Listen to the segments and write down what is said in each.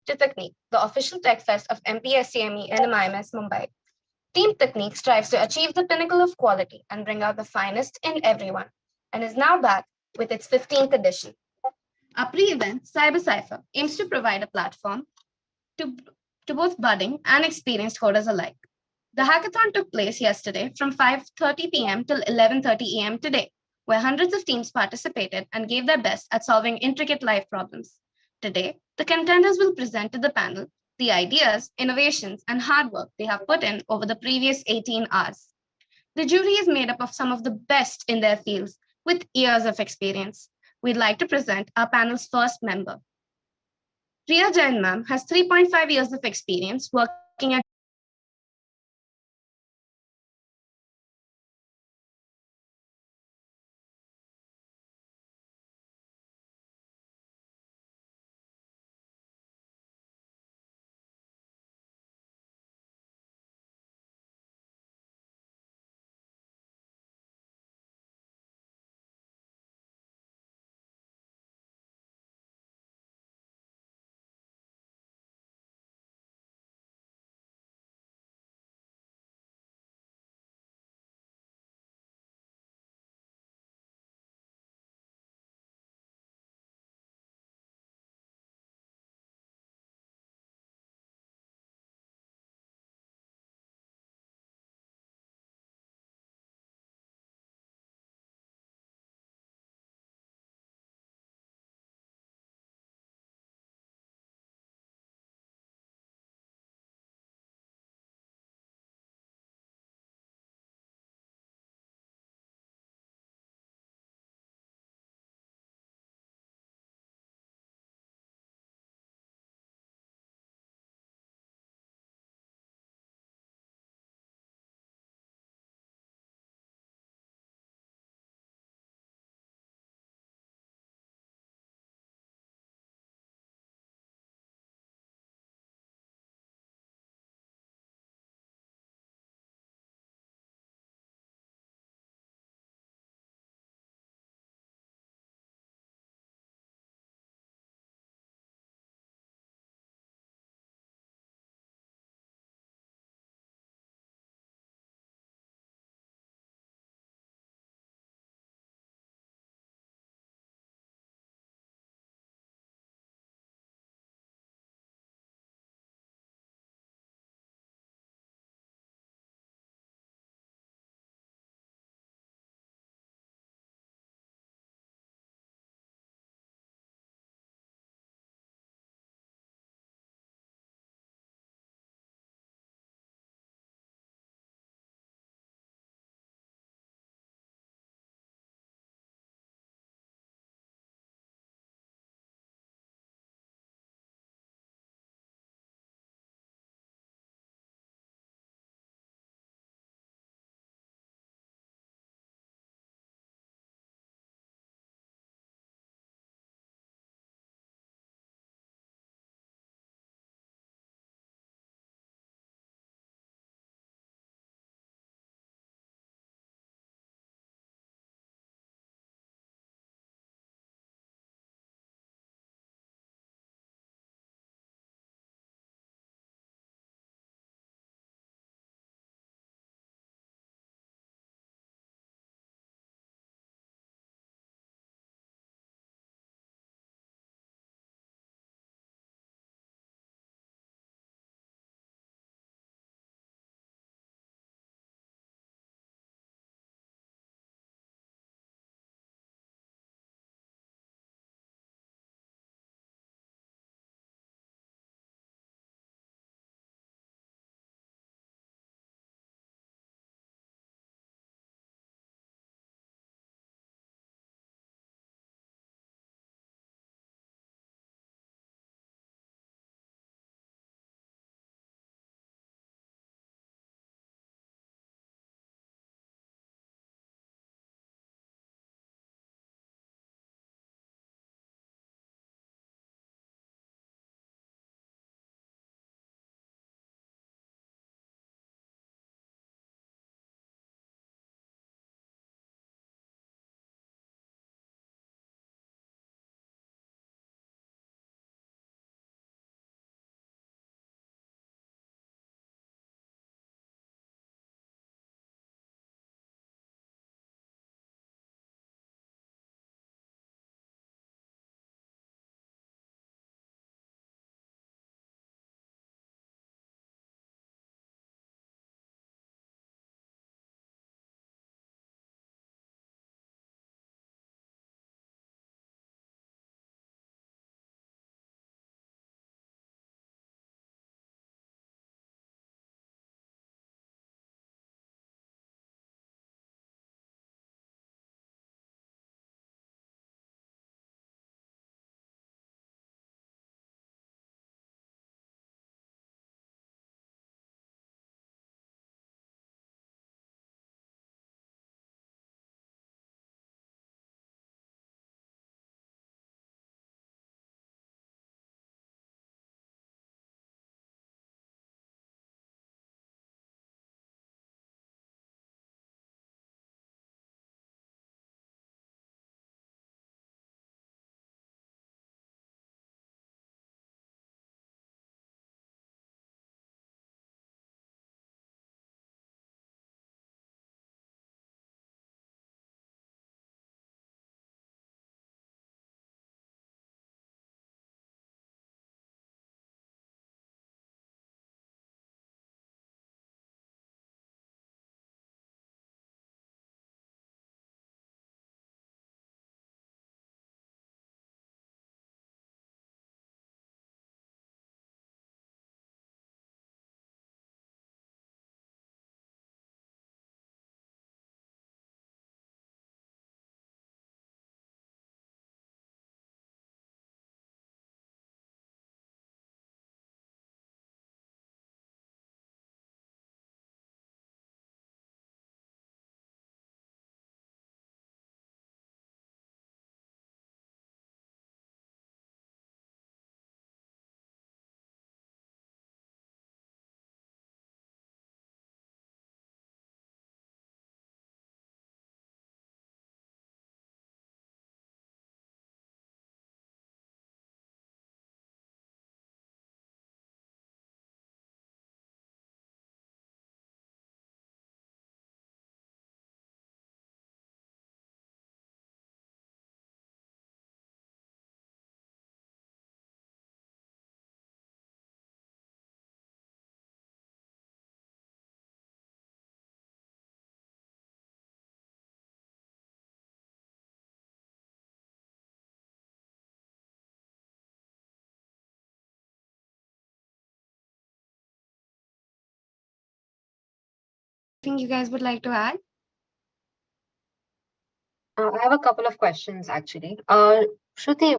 to Technique, the official tech fest of MPSCME and MIMS Mumbai. Team Technique strives to achieve the pinnacle of quality and bring out the finest in everyone, and is now back with its 15th edition. Our pre-event, Cypher, aims to provide a platform to, to both budding and experienced coders alike. The hackathon took place yesterday from 5:30 p.m. till 11:30 a.m. today, where hundreds of teams participated and gave their best at solving intricate life problems. Today, the contenders will present to the panel the ideas, innovations, and hard work they have put in over the previous 18 hours. The jury is made up of some of the best in their fields with years of experience. We'd like to present our panel's first member. Priya Jain ma'am has 3.5 years of experience working at Anything you guys would like to add? I have a couple of questions actually. Shruti,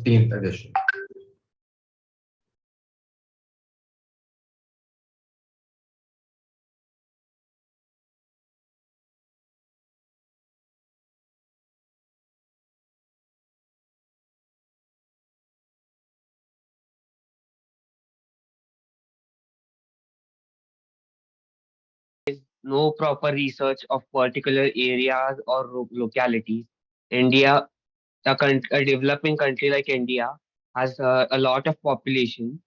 edition. No proper research of particular areas or localities. India, a developing country like India, has a lot of population,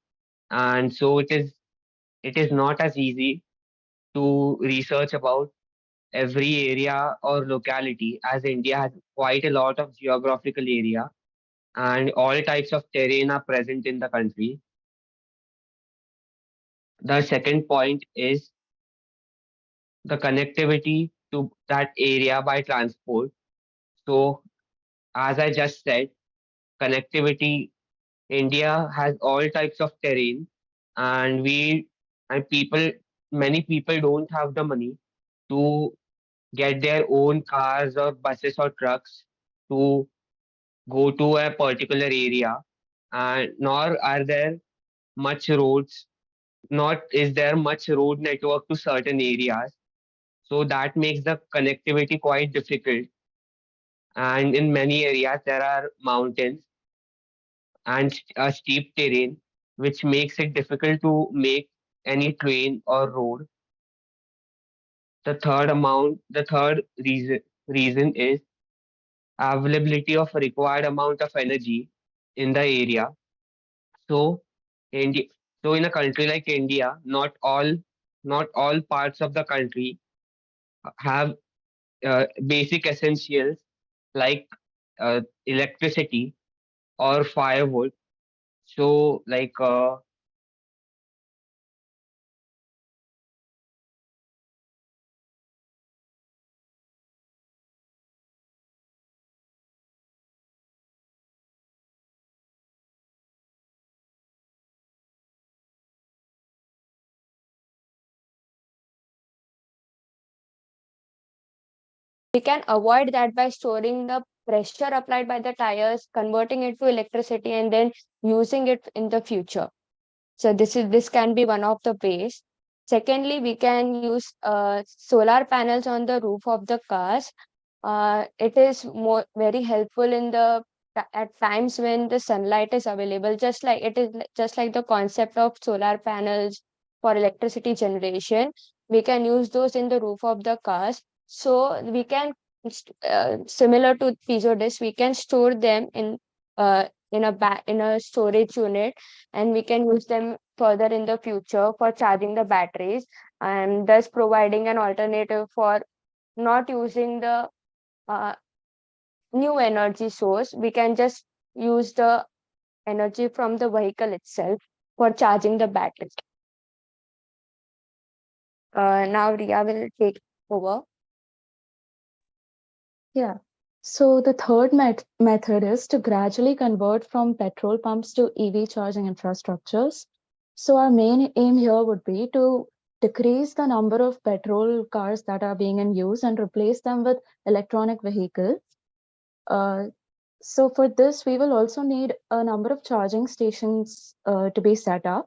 and so it is not as easy to research about every area or locality, as India has quite a lot of geographical area and all types of terrain are present in the country. The second point is the connectivity to that area by transport. So, as I just said, connectivity, India has all types of terrain, and many people don't have the money to get their own cars or buses or trucks to go to a particular area, and nor are there much roads, not is there much road network to certain areas. So that makes the connectivity quite difficult. And in many areas, there are mountains and a steep terrain, which makes it difficult to make any train or road. The third reason is availability of required amount of energy in the area. So, India, so in a country like India, not all parts of the country have basic essentials like electricity or firewood. So, we can avoid that by storing the pressure applied by the tires, converting it to electricity, and then using it in the future. So this can be one of the ways. Secondly, we can use solar panels on the roof of the cars. It is more very helpful in the at times when the sunlight is available. Just like the concept of solar panels for electricity generation. We can use those in the roof of the cars. So we can similar to piezo disc, we can store them in a storage unit, and we can use them further in the future for charging the batteries, and thus providing an alternative for not using the uh, new energy source. We can just use the energy from the vehicle itself for charging the battery. Now Ria will take over. Yeah. So the third method is to gradually convert from petrol pumps to EV charging infrastructures. So our main aim here would be to decrease the number of petrol cars that are being in use and replace them with electronic vehicles. So for this, we will also need a number of charging stations to be set up.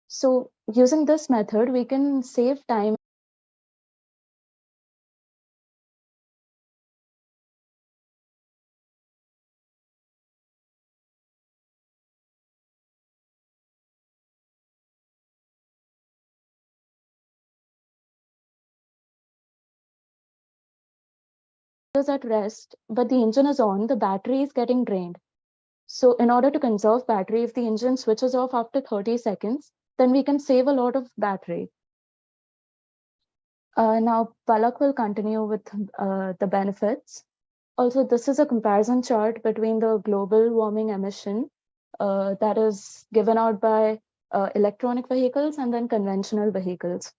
So using this method, we can save time at rest, but the engine is on, the battery is getting drained. So in order to conserve battery, if the engine switches off after 30 seconds, then we can save a lot of battery. Now Palak will continue with the benefits. Also, this is a comparison chart between the global warming emission that is given out by electronic vehicles and then conventional vehicles.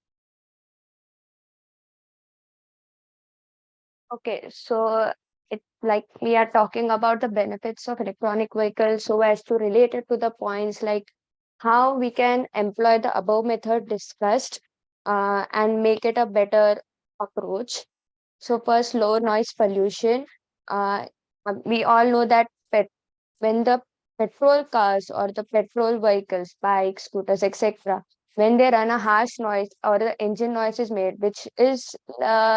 Okay, so it's like we are talking about the benefits of electronic vehicles so as to relate it to the points like how we can employ the above method discussed and make it a better approach. So first, low noise pollution. Uh, we all know that when the petrol cars or the petrol vehicles, bikes, scooters, etc., when they run a harsh noise or the engine noise is made, which is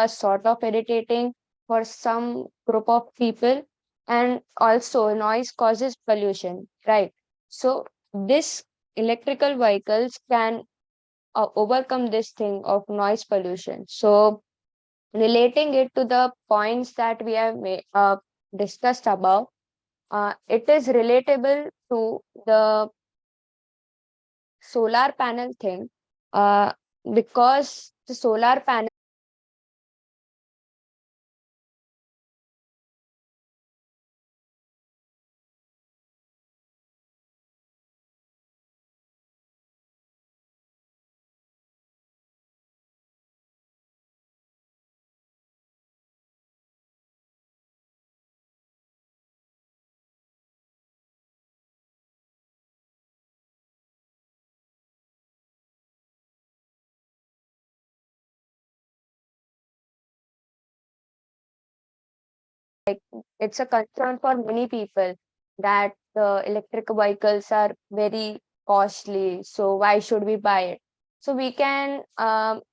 sort of irritating for some group of people, and also noise causes pollution, right? So this electrical vehicles can overcome this thing of noise pollution. So relating it to the points that we have discussed above, it is relatable to the solar panel thing uh, because the solar panel it's a concern for many people that the electric vehicles are very costly. So why should we buy it? So we can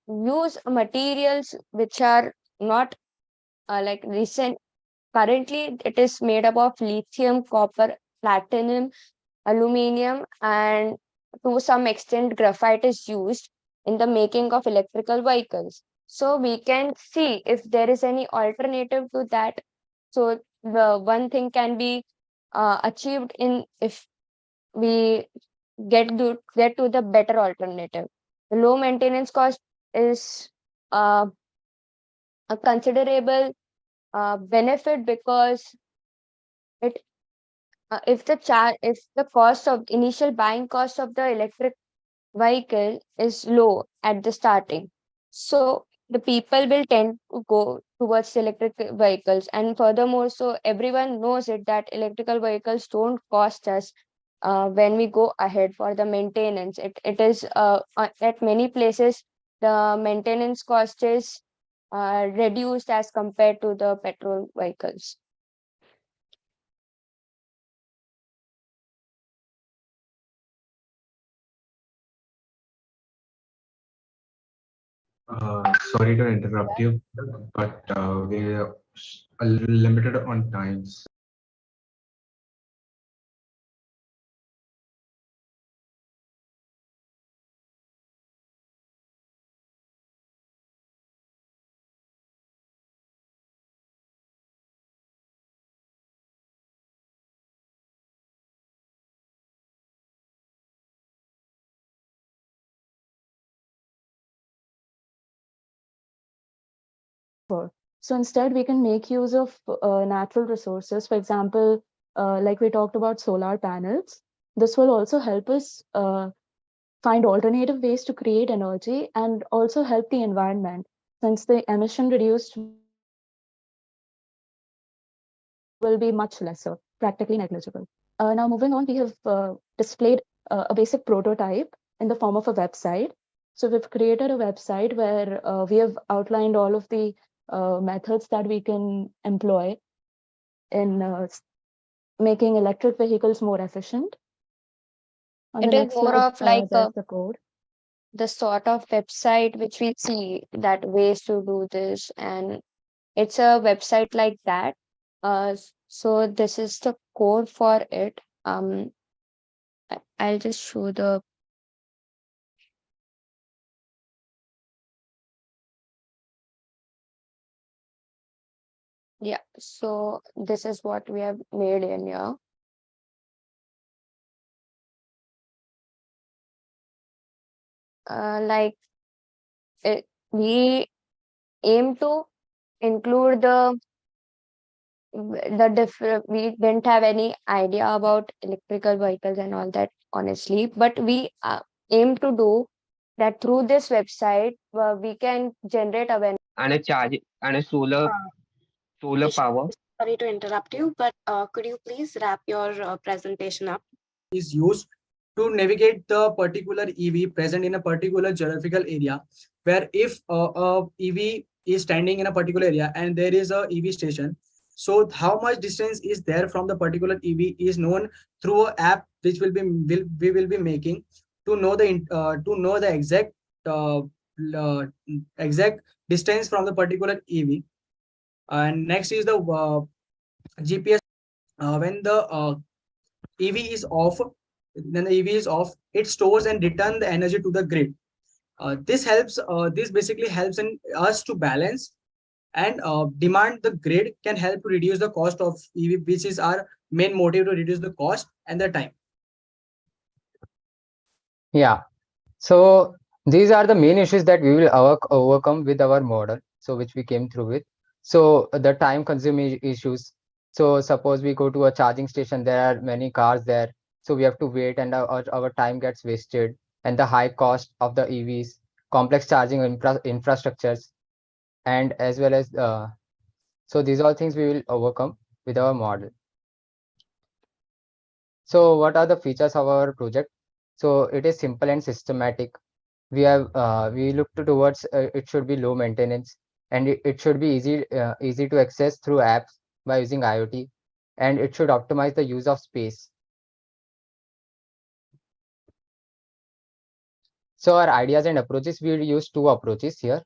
use materials which are not like recent. Currently, it is made up of lithium, copper, platinum, aluminium, and to some extent, graphite is used in the making of electrical vehicles. So we can see if there is any alternative to that. So the one thing can be achieved in if we get to the better alternative. The low maintenance cost is a considerable benefit because it if the cost of initial buying cost of the electric vehicle is low at the starting, so the people will tend to go towards electric vehicles. And furthermore, so everyone knows it that electrical vehicles don't cost us when we go ahead for the maintenance. It is at many places the maintenance cost is reduced as compared to the petrol vehicles. Sorry to interrupt you, but we're a little limited on time. So instead, we can make use of natural resources. For example, like we talked about solar panels. This will also help us find alternative ways to create energy and also help the environment, since the emission reduced will be much lesser, practically negligible. Now moving on, we have displayed a basic prototype in the form of a website. So we've created a website where we have outlined all of the methods that we can employ in making electric vehicles more efficient. On It the is next more slide, of like there's the code. the sort of website which we see that ways to do this, and it's a website like that. So this is the code for it. I'll just show the yeah. So this is what we have made in here. Like we aim to include the different. We didn't have any idea about electrical vehicles and all that, honestly, but we aim to do that through this website. We can generate awareness. and a charge and a solar Ishan, power. sorry to interrupt you, but could you please wrap your presentation up? Is used to navigate the particular EV present in a particular geographical area, where if a EV is standing in a particular area and there is a EV station, so how much distance is there from the particular EV is known through an app which we will be making to know the uh, exact distance from the particular EV. And next is the GPS. When the EV is off, then the EV is off, it stores and return the energy to the grid. This basically helps in us to balance and demand the grid can help to reduce the cost of EV, which is our main motive to reduce the cost and the time. Yeah. So these are the main issues that we will overcome with our model, so which we came through with. So the time consuming issues. So suppose we go to a charging station, there are many cars there, so we have to wait and our time gets wasted, and the high cost of the EVs, complex charging infrastructures, and as well as so these all things we will overcome with our model. So what are the features of our project? So it is simple and systematic. We looked towards it should be low maintenance, and it should be easy to access through apps by using IoT, and it should optimize the use of space. So our ideas and approaches, we use two approaches here.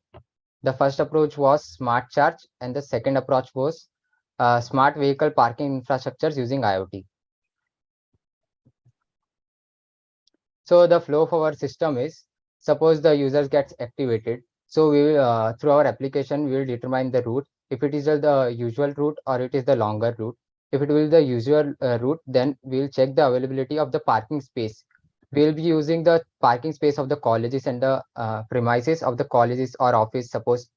The first approach was smart charge, and the second approach was smart vehicle parking infrastructures using IoT. So the flow of our system is, suppose the users gets activated. So we will, through our application, we will determine the route. If it is the usual route or it is the longer route. If it will be the usual route, then we will check the availability of the parking space. We will be using the parking space of the colleges and the premises of the colleges or office, suppose.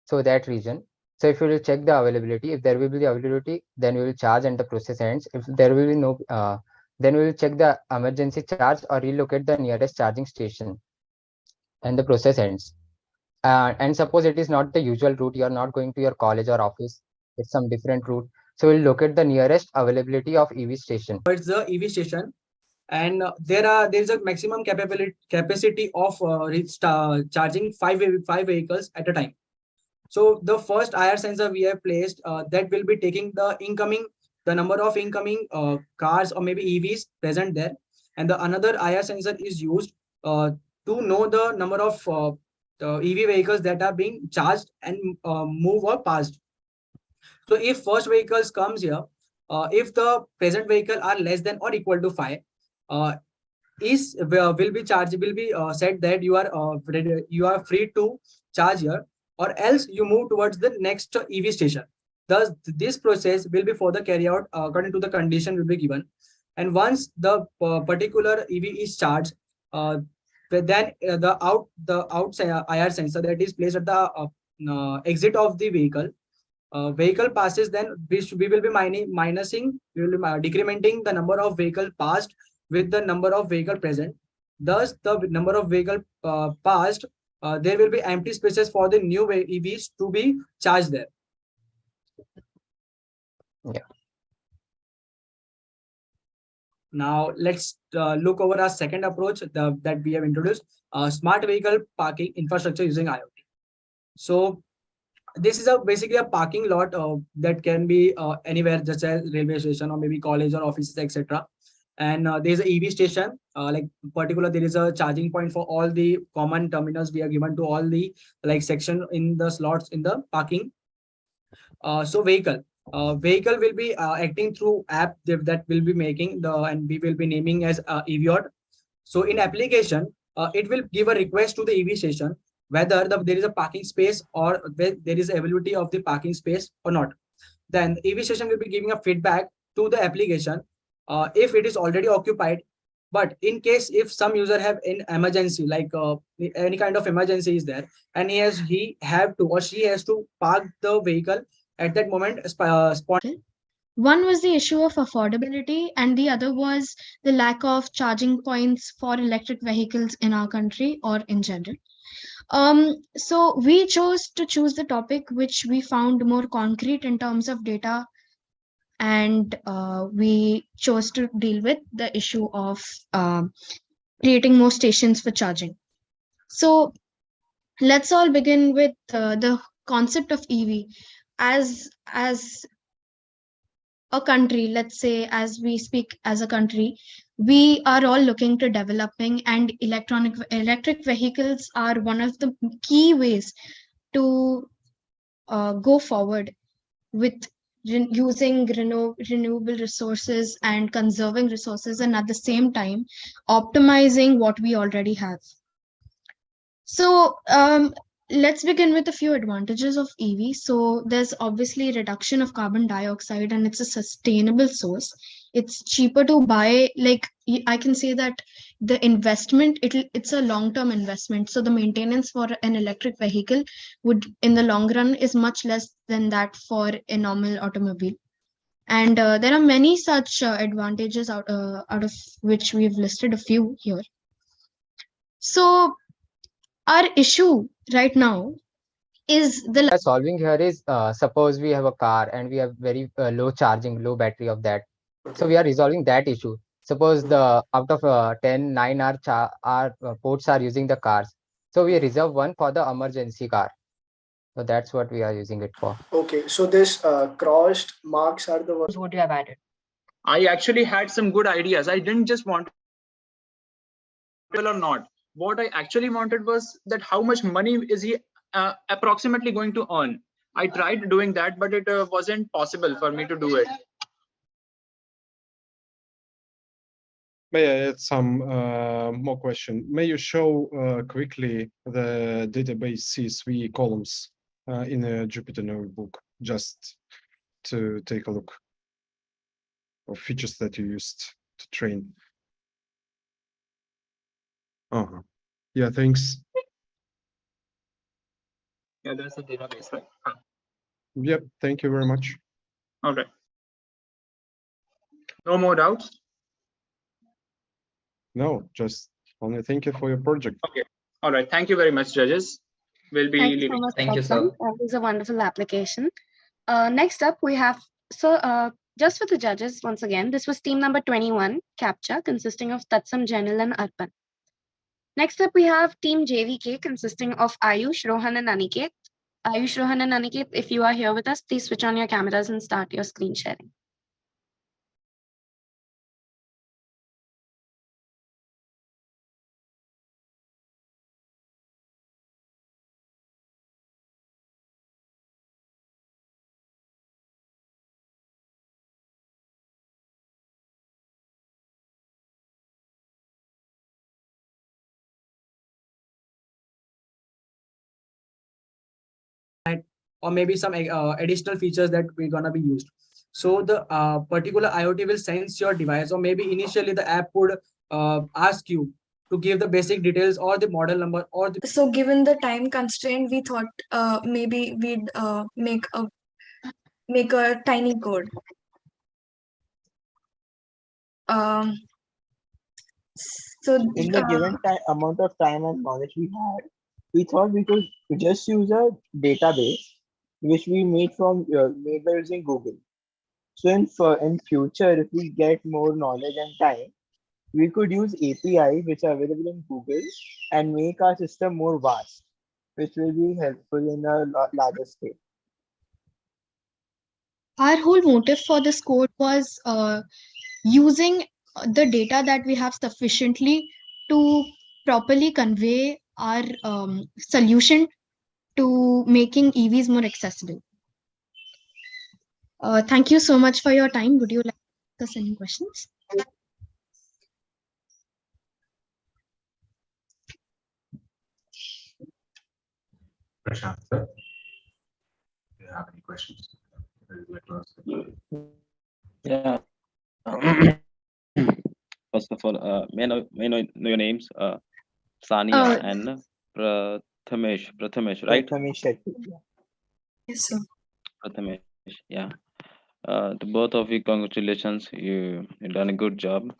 So that region. So if we will check the availability, if there will be the availability, then we will charge and the process ends. If there will be no then we will check the emergency charge or relocate the nearest charging station, and the process ends. And suppose it is not the usual route, you are not going to your college or office, it's some different route. So we'll locate the nearest availability of EV station. It's the EV station, and there's a maximum capacity of charging five vehicles at a time. So the first IR sensor we have placed that will be taking the number of incoming cars or maybe EVs present there, and the another IR sensor is used to know the number of the EV vehicles that are being charged and move or passed. So if first vehicles comes here, if the present vehicle are less than or equal to 5, uh, will be said that you are free to charge here, or else you move towards the next EV station. Thus, this process will be further carried out according to the condition will be given. And once the particular EV is charged, then the outside IR sensor that is placed at the exit of the vehicle passes, then we will be decrementing the number of vehicle passed with the number of vehicle present. Thus, the number of vehicle passed, there will be empty spaces for the new EVs to be charged there. Yeah. Now let's look over our second approach that we have introduced, smart vehicle parking infrastructure using IoT. So this is basically a parking lot that can be anywhere, just as railway station or maybe college or offices, etc. And there's an EV station, like particular there is a charging point for all the common terminals we are given to all the like section in the slots in the parking. So vehicle will be acting through app that will be making the, and we will be naming as EVOD. So in application, it will give a request to the EV station whether there is a parking space or there is availability of the parking space or not. Then EV station will be giving a feedback to the application if it is already occupied. But in case if some user have an emergency, like any kind of emergency is there, and he have to or she has to park the vehicle at that moment, One was the issue of affordability, and the other was the lack of charging points for electric vehicles in our country or in general. So we chose to choose the topic which we found more concrete in terms of data, and we chose to deal with the issue of creating more stations for charging. So let's all begin with the concept of EV as a country. Let's say, as we speak as a country, we are all looking to developing, and electric vehicles are one of the key ways to go forward with using renewable resources and conserving resources, and at the same time optimizing what we already have. So let's begin with a few advantages of EV. So there's obviously reduction of carbon dioxide, and it's a sustainable source. It's cheaper to buy. Like I can say that the investment, it's a long-term investment. So the maintenance for an electric vehicle would, in the long run, is much less than that for a normal automobile. And there are many such advantages out of which we've listed a few here. So our issue right now is the solving here is suppose we have a car and we have very low battery of that. So we are resolving that issue. Suppose the out of 10, 9 our ports are using the cars. So we reserve one for the emergency car. So that's what we are using it for. Okay, so this crossed marks are the ones. Would you have added? I actually had some good ideas. I didn't just want or not. What I actually wanted was that how much money is he approximately going to earn. I tried doing that, but it wasn't possible for me to do it. May I add some more question? May you show quickly the database CSV columns in a Jupyter notebook, just to take a look of features that you used to train? Yeah, thanks. Yeah, that's the database, right? Yep, thank you very much. All right. No more doubts? No, just only thank you for your project. Okay. All right. Thank you very much, judges. We'll be Thank you so leaving. much, Thank you, Gautam. sir. That was a wonderful application. Next up, we have, just for the judges, once again, this was team number 21, Capture, consisting of Tatsam, Janil, and Arpan. Next up, we have team JVK, consisting of Ayush, Rohan, and Aniket. Ayush, Rohan, and Aniket, if you are here with us, please switch on your cameras and start your screen sharing. Or maybe some additional features that we're gonna be used. So the particular IoT will sense your device, or maybe initially the app would ask you to give the basic details or the model number or the. So given the time constraint, we thought maybe we'd make a tiny code. So In the given amount of time and knowledge we had, we thought we could just use a database which we made made by using Google. So in future, if we get more knowledge and time, we could use APIs which are available in Google and make our system more vast, which will be helpful in a larger scale. our whole motive for this code was using the data that we have sufficiently to properly convey our solution to making EVs more accessible. Thank you so much for your time. Would you like to ask us any questions? Prashant, sir, do you have any questions? Yeah. First of all, may I know your names? Sania and Prathamesh, right? Prathamesh, yes, sir. Prathamesh, yeah. To both of you, congratulations. You done a good job.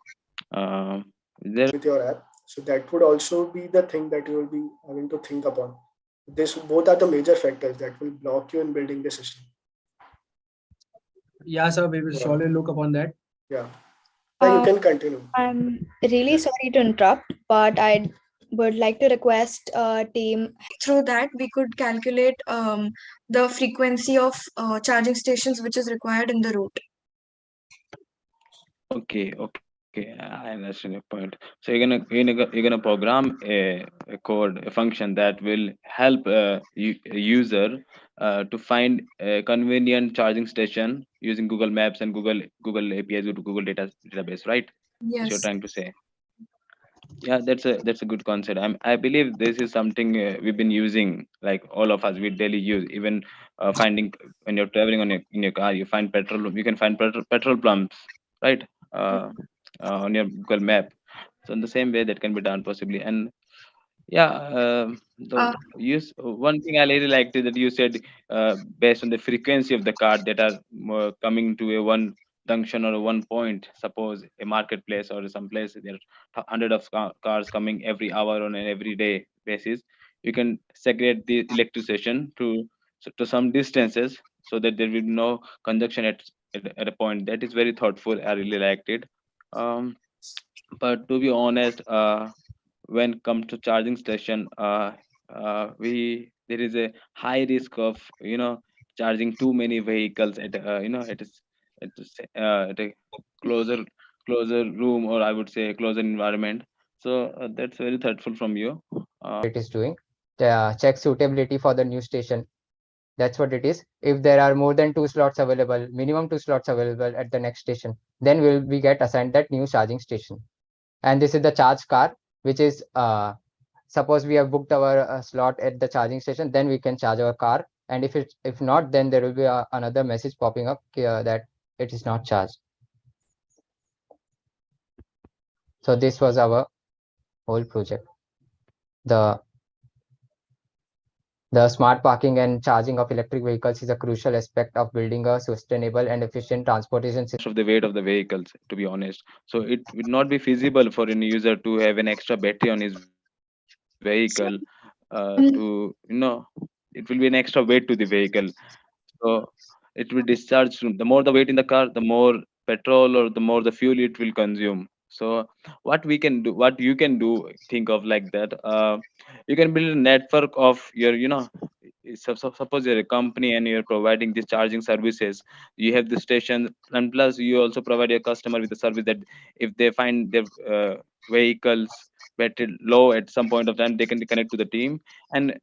With your app. So that would also be the thing that you will be having to think upon. This both are the major factors that will block you in building the system. Yeah, sir, we will surely look upon that. Yeah. You can continue. I'm really sorry to interrupt, but I would like to request team. Through that, we could calculate the frequency of charging stations which is required in the route. Okay. I understand your point. So you're gonna program a code, a function that will help a user to find a convenient charging station using Google Maps and Google APIs to Google database, right? Yes. As you're trying to say. Yeah, that's a good concept. I believe this is something we've been using, like all of us, we daily use. Even finding when you're traveling in your car, you find petrol. You can find petrol pumps, right? On your Google Map. So in the same way, that can be done possibly. And yeah, one thing I really liked is that you said based on the frequency of the car that are coming to a one junction or one point, suppose a marketplace or some place, there are hundred of cars coming every hour on an everyday basis. You can segregate the electrician to some distances so that there will be no conjunction at a point. That is very thoughtful. I really liked it. But to be honest, when come to charging station, there is a high risk of charging too many vehicles at at a closer room, or I would say closer environment. So that's very thoughtful from you. It is doing check suitability for the new station. That's what it is. If there are more than 2 slots available, minimum 2 slots available at the next station, then we get assigned that new charging station. And this is the charge car, which is suppose we have booked our slot at the charging station, then we can charge our car. And if not, then there will be another message popping up that it is not charged. So this was our whole project. The smart parking and charging of electric vehicles is a crucial aspect of building a sustainable and efficient transportation system. Of the weight of the vehicles, to be honest. So it would not be feasible for any user to have an extra battery on his vehicle. It will be an extra weight to the vehicle. So it will discharge. The more the weight in the car, the more petrol or the more the fuel it will consume. So what you can do, think of like that. You can build a network of your, suppose you're a company and you're providing these charging services. You have the station, and plus you also provide your customer with the service that if they find their vehicles battery low at some point of time, they can connect to the team, and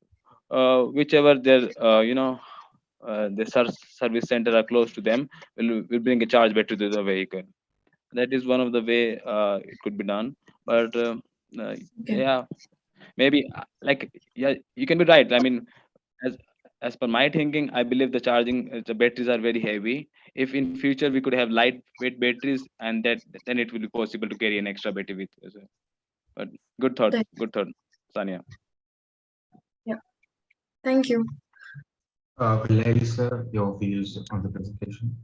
whichever their the service center are close to them will bring a charge battery to the vehicle. That is one of the way it could be done. But yeah, maybe you can be right. I mean, as per my thinking, I believe the batteries are very heavy. If in future we could have lightweight batteries, and then it will be possible to carry an extra battery with as well. But good thought, Sania. Yeah, thank you. Valeri, sir, your views on the presentation?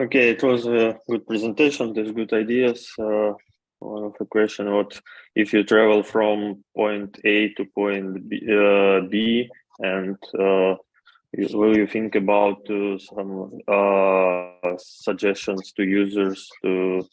Okay, it was a good presentation. There's good ideas. One of the question: what if you travel from point A to point B and will you think about some suggestions to users to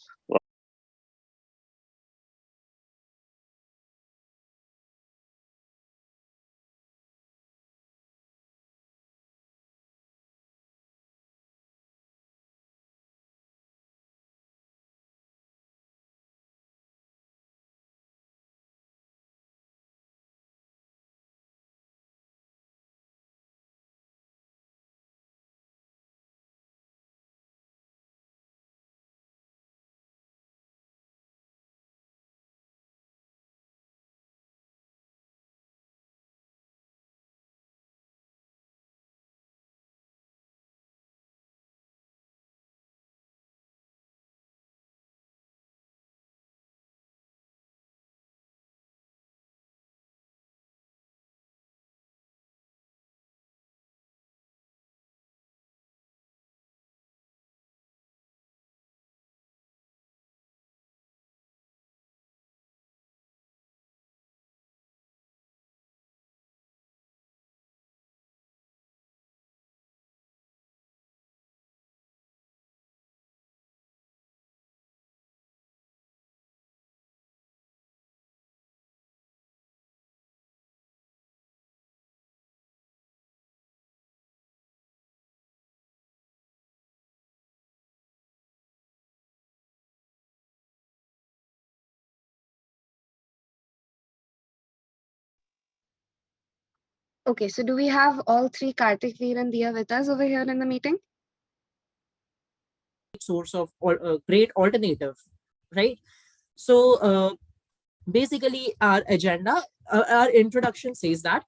Okay, so do we have all three, Kartik, Veer, and Dia, with us over here in the meeting? Source of great alternative, right? So basically, our agenda, our introduction says that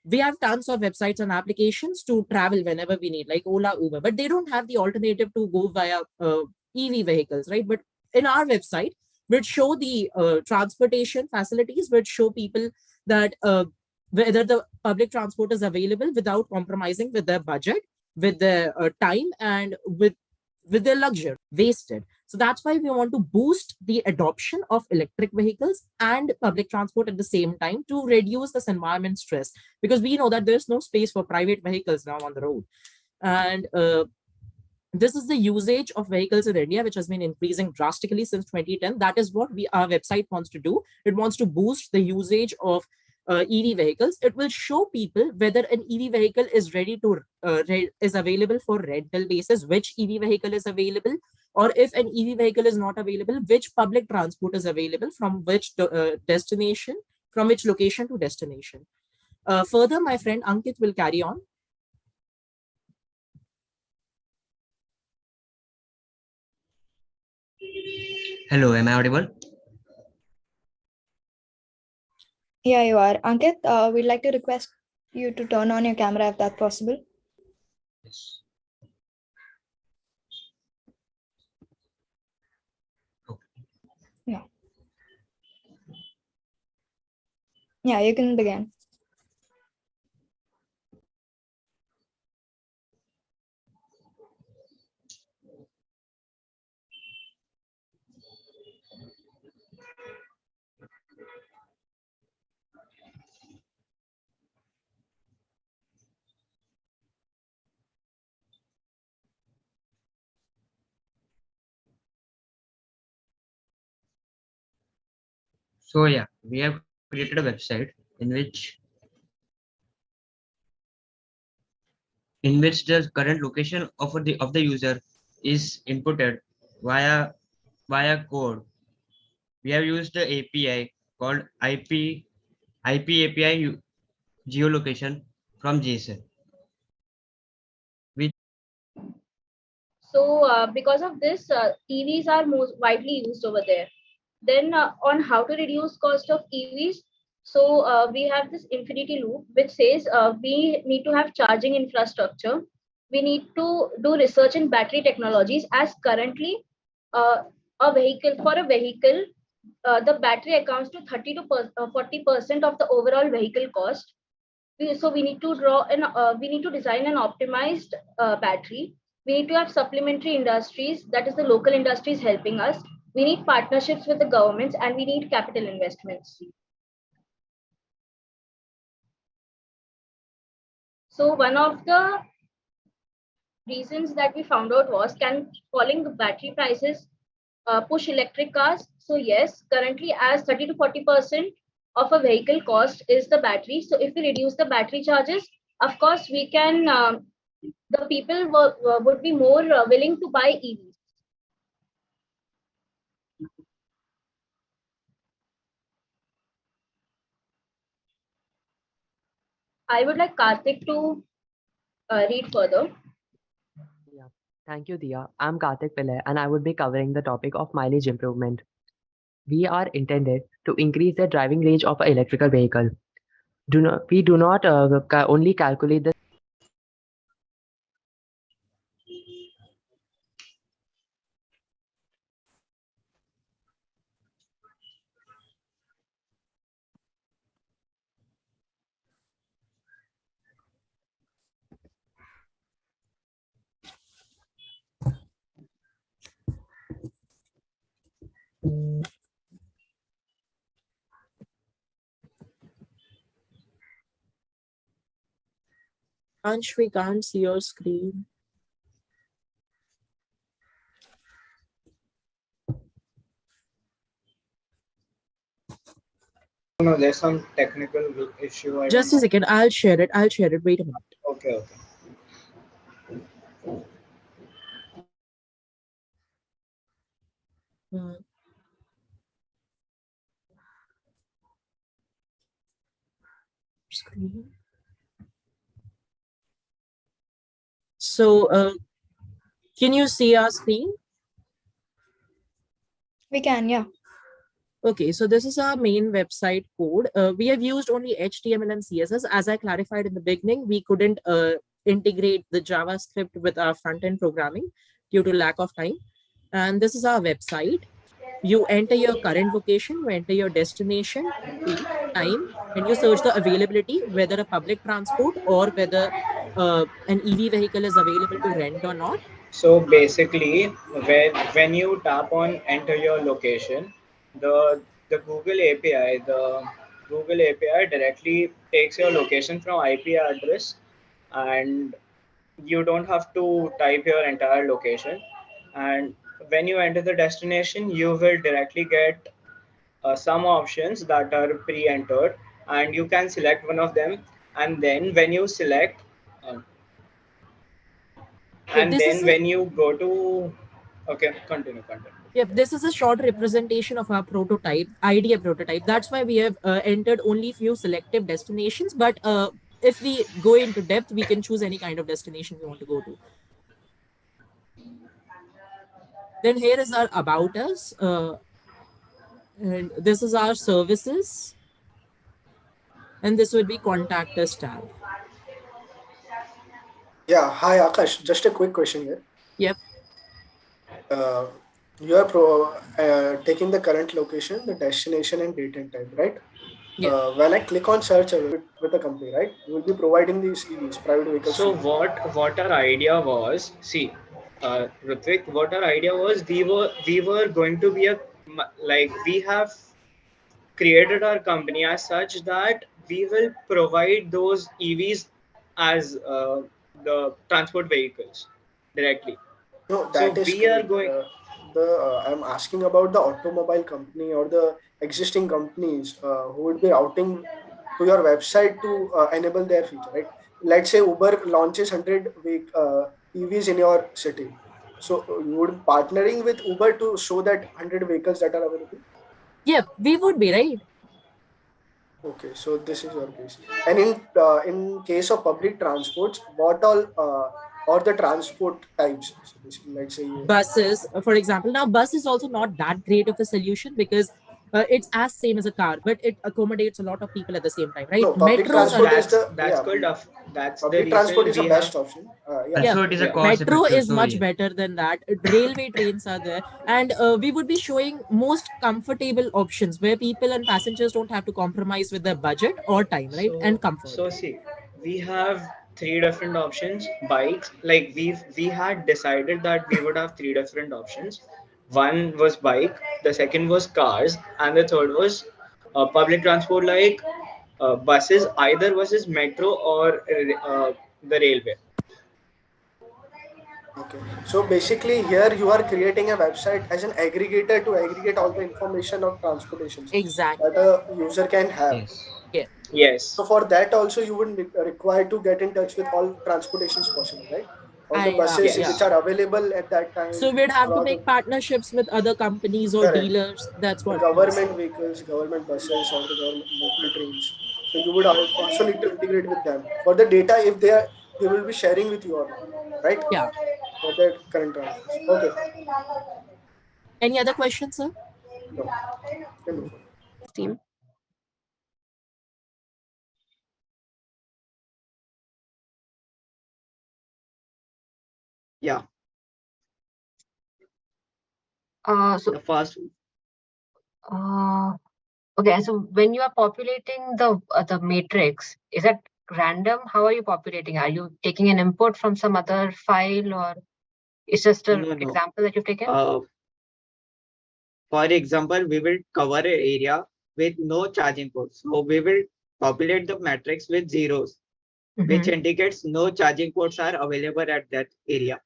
we have tons of websites and applications to travel whenever we need, like Ola, Uber, but they don't have the alternative to go via EV vehicles, right? But in our website, which show the transportation facilities, which show people that whether the public transport is available without compromising with their budget, with their time, and with their luxury wasted. So that's why we want to boost the adoption of electric vehicles and public transport at the same time to reduce this environment stress, because we know that there's no space for private vehicles now on the road. And this is the usage of vehicles in India, which has been increasing drastically since 2010. That is what our website wants to do. It wants to boost the usage of EV vehicles. It will show people whether an EV vehicle is ready to is available for rental basis, which EV vehicle is available, or if an EV vehicle is not available, which public transport is available from which destination, from which location to destination. Further, my friend Ankit will carry on. Hello, am I audible? Yeah, you are. Ankit, we'd like to request you to turn on your camera if that's possible. Yes. Yeah. Yeah, you can begin. So yeah, we have created a website in which the current location of the user is inputted via code. We have used the API called IP API geolocation from JSON. So because of this, EVs are most widely used over there. Then on how to reduce cost of EVs, so we have this infinity loop which says we need to have charging infrastructure. We need to do research in battery technologies, as currently a vehicle, the battery accounts to 30 to 40% of the overall vehicle cost. So we need to we need to design an optimized battery. We need to have supplementary industries, that is the local industries helping us. We need partnerships with the governments and we need capital investments. So one of the reasons that we found out was, can falling battery prices push electric cars? So yes, currently as 30 to 40% of a vehicle cost is the battery. So if we reduce the battery charges, of course we can, the people would be more willing to buy EVs. I would like Karthik to read further. Yeah, thank you, Dia. I'm Karthik Pillai, and I would be covering the topic of mileage improvement. We are intended to increase the driving range of an electrical vehicle. We do not only calculate the Ansh, we can't see your screen. No, there's some technical issue. I Just don't a second, I'll share it. Wait a minute. Okay, okay. Screen. So, can you see our screen? We can, yeah. Okay, so this is our main website code. We have used only HTML and CSS. As I clarified in the beginning, we couldn't integrate the JavaScript with our front-end programming due to lack of time. And this is our website. You enter your current location, you enter your destination, time, and you search the availability, whether a public transport or whether an EV vehicle is available to rent or not. So basically, when you tap on enter your location, the Google API directly takes your location from IP address, and you don't have to type your entire location. And when you enter the destination, you will directly get some options that are pre-entered, and you can select one of them. And then when you select and then when you go to continue. Yep, this is a short representation of our prototype, idea prototype. That's why we have entered only few selective destinations. But if we go into depth, we can choose any kind of destination we want to go to. Then here is our about us. And this is our services. And this would be contact us tab. Yeah, hi Akash. Just a quick question here. Yep. You are taking the current location, the destination, and date and time, right? Yeah. When I click on search with the company, right, you will be providing these EVs, private vehicles. So what our idea was, Ritvik, what our idea was, we were going to be we have created our company as such that we will provide those EVs as the transport vehicles directly. No, that is we are correct. going. I'm asking about the automobile company or the existing companies who would be routing to your website to enable their feature, right? Let's say Uber launches 100 EVs in your city. So you would be partnering with Uber to show that 100 vehicles that are available? Yeah, we would be, right? Okay, so this is your case. And in case of public transports, what all or the transport types? So let's say buses, for example. Now, bus is also not that great of a solution because it's as same as a car, but it accommodates a lot of people at the same time, right? No, public transport is public transport is the best option. Metro is much better than that. Railway trains are there, and we would be showing most comfortable options where people and passengers don't have to compromise with their budget or time, right? And comfort. So see, we have 3 different options. Bikes, like we had decided that we would have 3 different options. One was bike, the second was cars, and the third was public transport like buses, either buses, metro, or the railway. Okay. So basically, here you are creating a website as an aggregator to aggregate all the information of transportations Exactly. that a user can have. Yes. Yeah. Yes. So for that also, you would require to get in touch with all transportations possible, right? All the buses Yeah. which are available at that time. So we'd have or to all the make partnerships with other companies or correct. dealers. That's The what. government vehicles, government buses, or the government local trains. So you would also need to integrate with them for the data if they will be sharing with you or not, right? Yeah. For that current transfers. Okay. Any other questions, sir? No. Team. Yeah. So The first okay, so when you are populating the matrix, is that random? How are you populating? Are you taking an input from some other file, or it's just an No. example that you've taken? For example, we will cover an area with no charging ports. So we will populate the matrix with zeros, which indicates no charging ports are available at that area.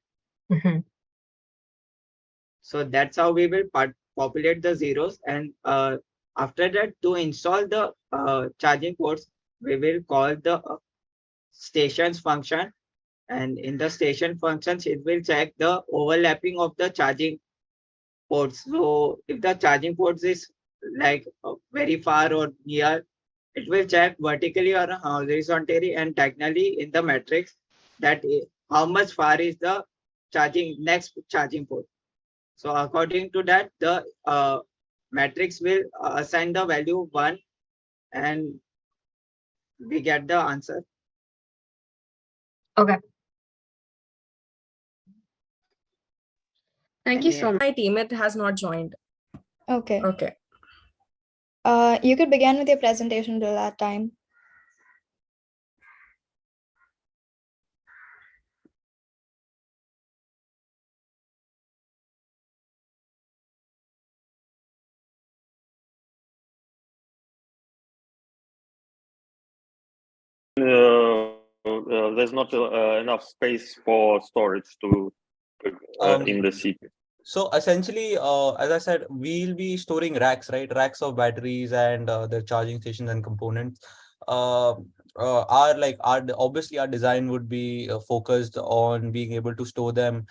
So that's how we will populate the zeros. And after that, to install the charging ports, we will call the stations function. And in the station functions, it will check the overlapping of the charging ports. So if the charging ports is like very far or near, it will check vertically or horizontally and diagonally in the matrix that how much far is the next charging port. So according to that, the matrix will assign the value 1 and we get the answer. Okay. Thank you so much. My teammate has not joined. Okay. Okay. You could begin with your presentation till that time. There's not enough space for storage to in the CPU. So essentially, as I said, we'll be storing racks, right? Racks of batteries and their charging stations and components. Obviously our design would be focused on being able to store them,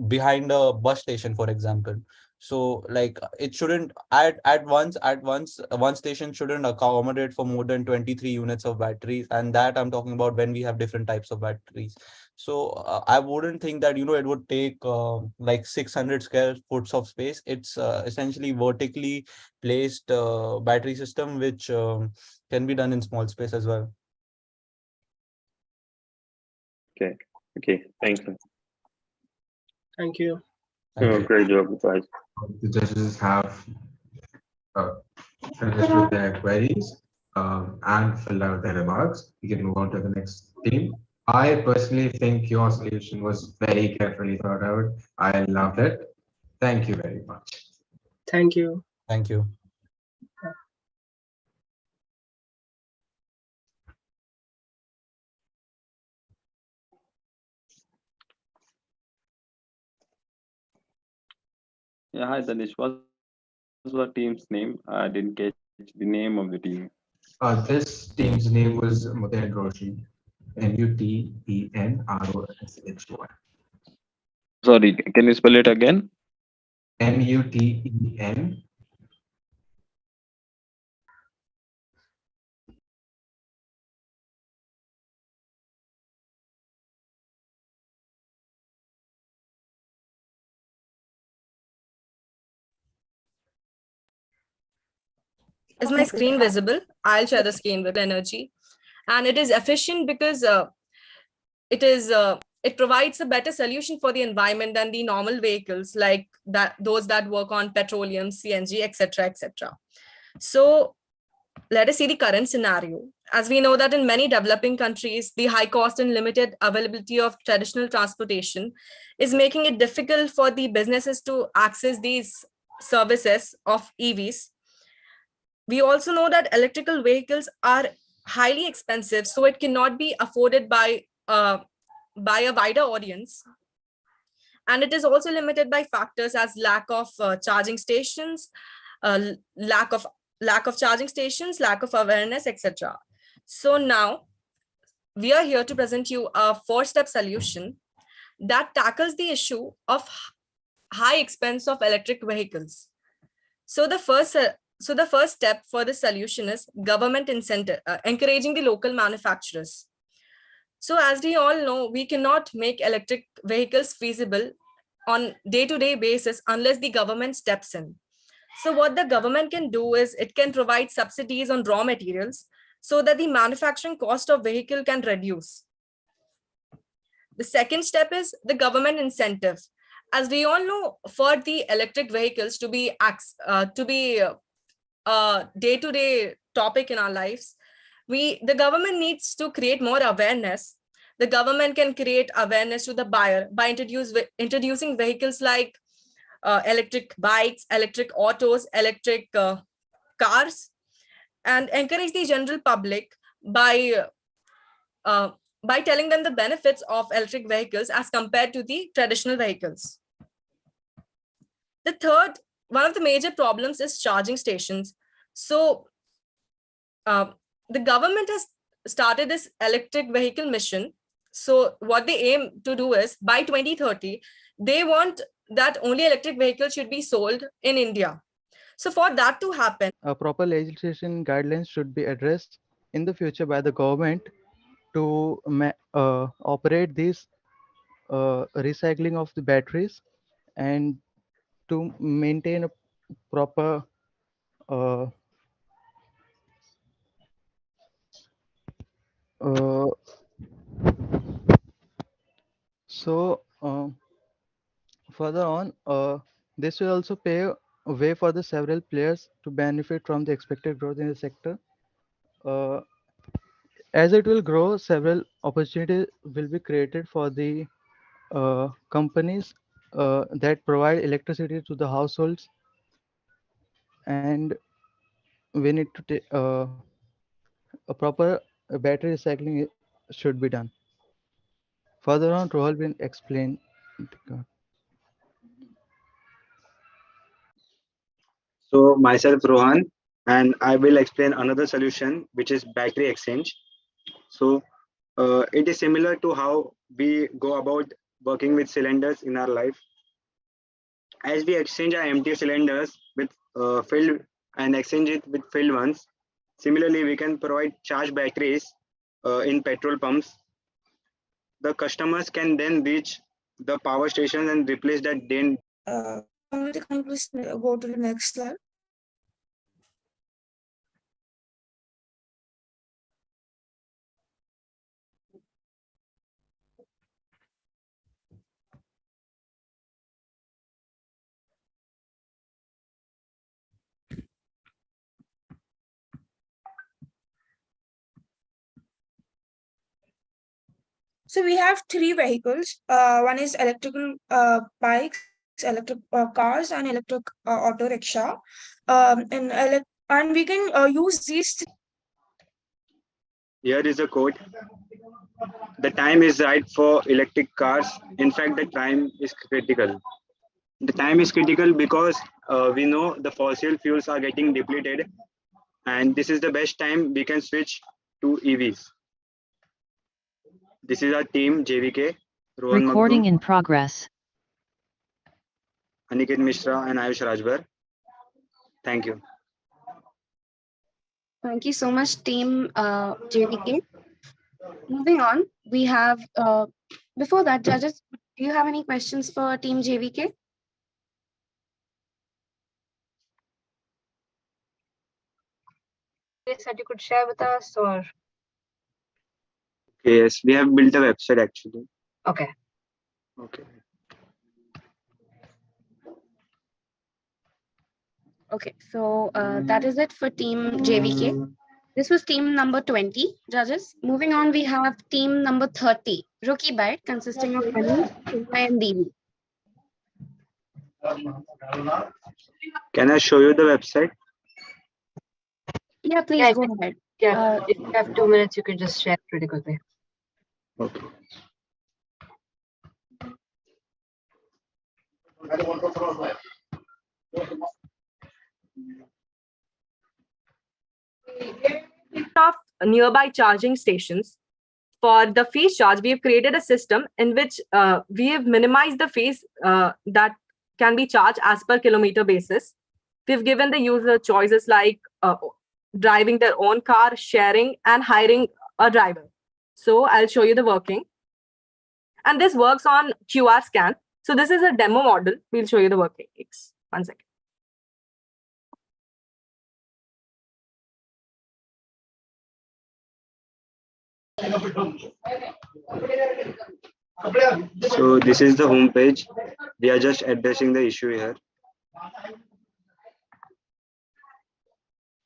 behind a bus station, for example. So like it shouldn't one station shouldn't accommodate for more than 23 units of batteries, and that I'm talking about when we have different types of batteries. So I wouldn't think that it would take like 600 square foot of space. It's essentially vertically placed battery system which can be done in small space as well. Okay, thank you. Thank you. Great job, guys. The judges have finished with their queries and filled out their remarks. We can move on to the next team. I personally think your solution was very carefully thought out. I loved it. Thank you very much. Thank you. Thank you. Yeah, hi Danish. What's the team's name? I didn't catch the name of the team. This team's name was Muten Roshan. MUTENROSHY. Sorry, can you spell it again? MUTEN. Is my screen visible? I'll share the screen with energy. And it is efficient because it provides a better solution for the environment than the normal vehicles like those that work on petroleum, CNG, etc., etc. So let us see the current scenario. as we know that in many developing countries, the high cost and limited availability of traditional transportation is making it difficult for the businesses to access these services of EVs. We also know that electrical vehicles are highly expensive, so it cannot be afforded by a wider audience. And it is also limited by factors as lack of charging stations, lack of charging stations, lack of awareness, etc. So now we are here to present you a 4-step solution that tackles the issue of high expense of electric vehicles. So the first step for the solution is government incentive, encouraging the local manufacturers. So as we all know, we cannot make electric vehicles feasible on day-to-day basis unless the government steps in. So what the government can do is it can provide subsidies on raw materials so that the manufacturing cost of vehicle can reduce. The second step is the government incentive. As we all know, for the electric vehicles to be a day-to-day topic in our lives, the government needs to create more awareness. The government can create awareness to the buyer by introducing vehicles like electric bikes, electric autos, electric cars, and encourage the general public by telling them the benefits of electric vehicles as compared to the traditional vehicles. The third, one of the major problems is charging stations. So the government has started this electric vehicle mission. So what they aim to do is by 2030, they want that only electric vehicles should be sold in India. So for that to happen, proper legislation guidelines should be addressed in the future by the government to operate this recycling of the batteries and to maintain a proper further on, this will also pave a way for the several players to benefit from the expected growth in the sector. As it will grow, several opportunities will be created for the companies that provide electricity to the households, and we need to take a proper battery recycling should be done. Further on, Rohal will explain. So myself Rohan, and I will explain another solution which is battery exchange. So it is similar to how we go about working with cylinders in our life. As we exchange our empty cylinders with filled and exchange it with filled ones, similarly we can provide charge batteries in petrol pumps. The customers can then reach the power stations and replace that drain. Can you please go to the next slide? So we have 3 vehicles. One is electrical bikes, electric cars, and electric auto rickshaw. And we can use these. Here is a quote. The time is right for electric cars. In fact, the time is critical. The time is critical because we know the fossil fuels are getting depleted, and this is the best time we can switch to EVs. This is our team, JVK, Rohan Recording Magdum, in progress. Aniket Mishra, and Ayush Rajbar. Thank you. Thank you so much, team JVK. Moving on, we have, before that, judges, do you have any questions for team JVK? That you could share with us, or? Yes, we have built a website actually. Okay. Okay. Okay, so that is it for team JVK. This was team number 20 judges. Moving on, we have team number 30, Rookie Bite, consisting of Anish, Chinmay, and Devi. Can I show you the website? Yeah, please Yeah, go ahead. yeah. If you have 2 minutes, you can just share pretty quickly. Okay. Of nearby charging stations, for the fees charge, we have created a system in which we have minimized the fees that can be charged as per kilometer basis. We've given the user choices like driving their own car, sharing, and hiring a driver. So I'll show you the working. And this works on QR scan. So this is a demo model. We'll show you the working. One second. So this is the home page. We are just addressing the issue here.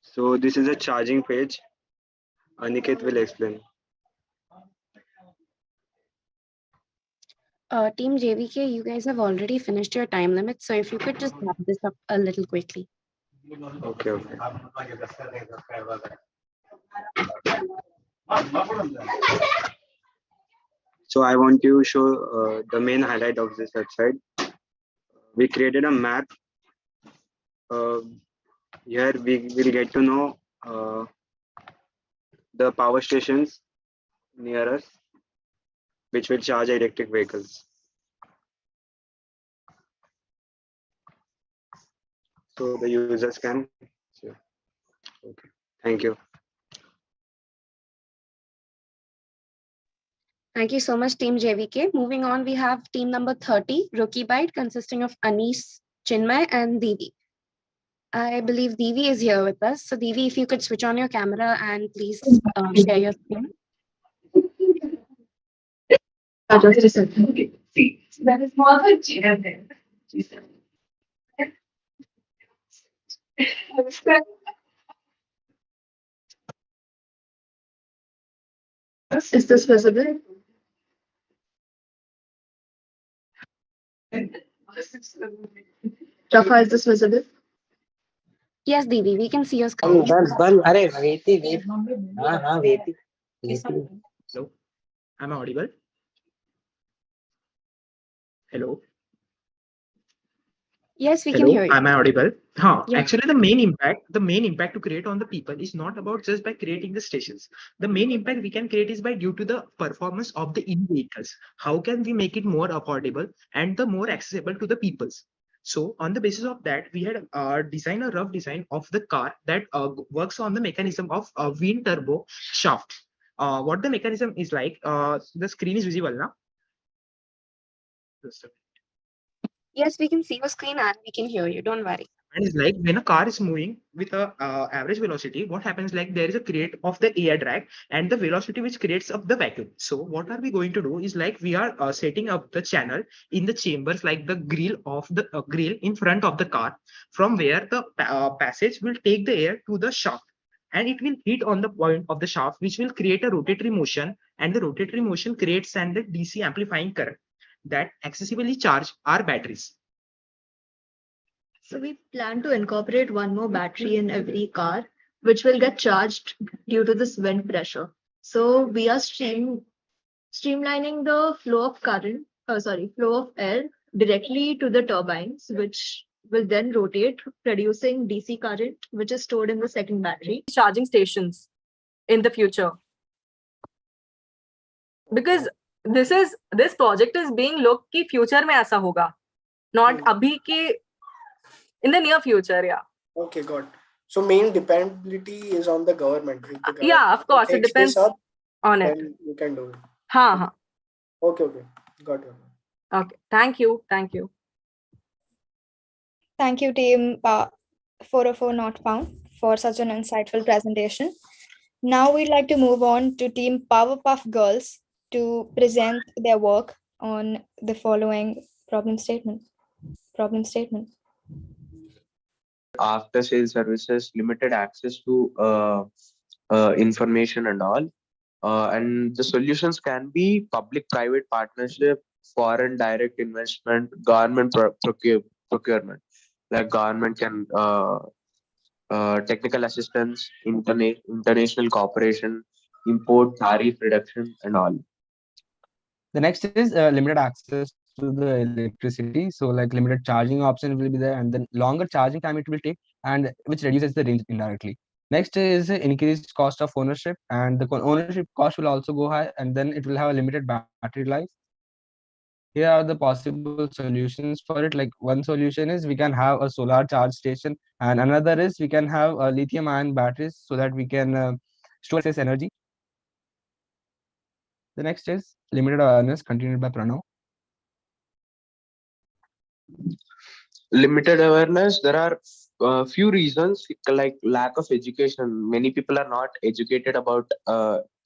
So this is a charging page. Aniket will explain. Team JVK, you guys have already finished your time limit. So if you could just wrap this up a little quickly. Okay, okay. So I want to show the main highlight of this website. We created a map. Here we will get to know the power stations near us, which will charge electric vehicles. So the users can see. Okay. Thank you. Thank you so much, Team JVK. Moving on, we have team number 30, Rookie Bite, consisting of Anish, Chinmay, and Devi. I believe Devi is here with us. So Devi, if you could switch on your camera and please share your screen. Just a second. Okay. See, that is more the chair there. Is this visible? Rafa, is this visible? Yes, Devi, we can see your screen. Hello, am I audible? Hello. Yes, we can Hello, hear you. am I audible? Yeah. Actually, the main impact to create on the people is not about just by creating the stations. The main impact we can create is by due to the performance of the in-vehicles. How can we make it more affordable and the more accessible to the peoples? So on the basis of that, we had designed a rough design of the car that works on the mechanism of wind turbo shaft. What the mechanism is like, the screen is visible now. Yes, we can see your screen and we can hear you. Don't worry. And it's like when a car is moving with a average velocity, what happens like there is a create of the air drag and the velocity which creates up the vacuum. So what are we going to do is like we are setting up the channel in the chambers like the grill of the grill in front of the car, from where the passage will take the air to the shaft, and it will hit on the point of the shaft, which will create a rotatory motion, and the rotatory motion creates an the DC amplifying current that accessibly charge our batteries. So we plan to incorporate one more battery in every car, which will get charged due to this wind pressure. So we are streamlining the flow of flow of air directly to the turbines, which will then rotate, producing DC current, which is stored in the second battery. Charging stations in the future. Because this project is being looked कि future में ऐसा होगा, not अभी के, in the near future, yeah. Okay, got it. So main dependability is on the government. If the government Yeah, of course, it takes depends this up, on it. then you can do it. Ha. Okay, got it. Okay, thank you. Thank you, team 404 Not Found, for such an insightful presentation. Now we'd like to move on to team Powerpuff Girls to present their work on the following problem statement. After sales services, limited access to information and all. And the solutions can be public-private partnership, foreign direct investment, government procurement. Like government can technical assistance, international cooperation, import tariff reduction, and all. The next is limited access to the electricity. So like limited charging option will be there, and then longer charging time it will take, and which reduces the range indirectly. Next is increased cost of ownership, and the ownership cost will also go high, and then it will have a limited battery life. Here are the possible solutions for it. Like one solution is we can have a solar charge station, and another is we can have lithium ion batteries so that we can store excess energy. The next is limited awareness, continued by Pranav. Limited awareness, there are few reasons, like lack of education. Many people are not educated about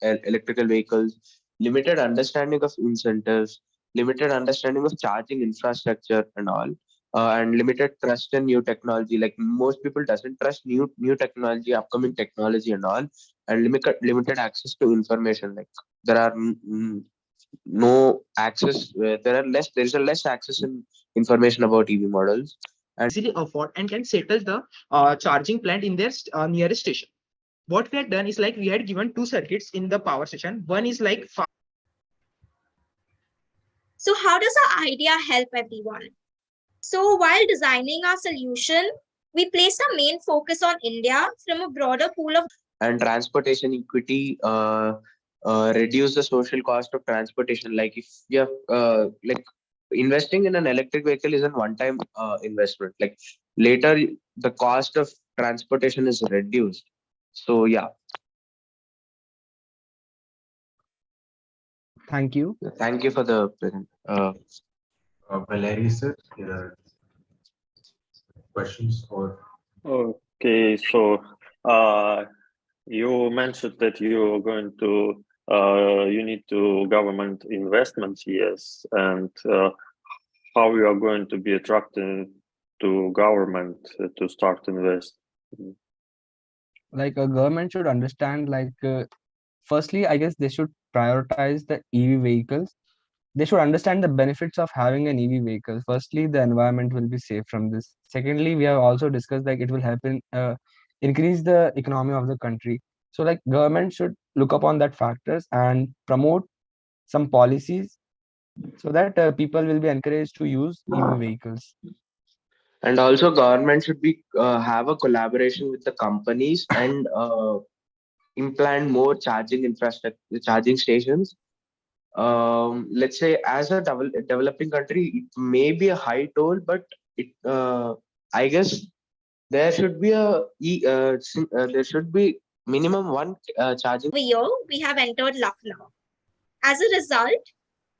electrical vehicles, limited understanding of incentives, limited understanding of charging infrastructure and all, and limited trust in new technology. Like most people doesn't trust new technology, upcoming technology and all, and limited access to information. Like there are no access, there is a less access in information about EV models. And easily afford and can settle the charging plant in their nearest station. What we had done is like we had given two circuits in the power station. One is like So how does our idea help everyone? So while designing our solution, we placed our main focus on India from a broader pool of and transportation equity, reduce the social cost of transportation. Like if you have like investing in an electric vehicle is a one-time investment. Like later the cost of transportation is reduced. So yeah. Thank you. Thank you for the present. Valerie sir, questions or? Okay, so you mentioned that you're going to you need to government investments, yes, and how you are going to be attracted to government to start invest. Like a government should understand, like firstly, I guess they should prioritize the EV vehicles. They should understand the benefits of having an EV vehicle. Firstly, the environment will be safe from this. Secondly, we have also discussed like it will help in increase the economy of the country. So like government should look upon that factors and promote some policies so that people will be encouraged to use EV vehicles. And also government should be have a collaboration with the companies and implant more charging infrastructure, charging stations. Let's say as a developing country, it may be a high toll, but it I guess there should be there should be minimum one charging. the year we have entered Lucknow. As a result,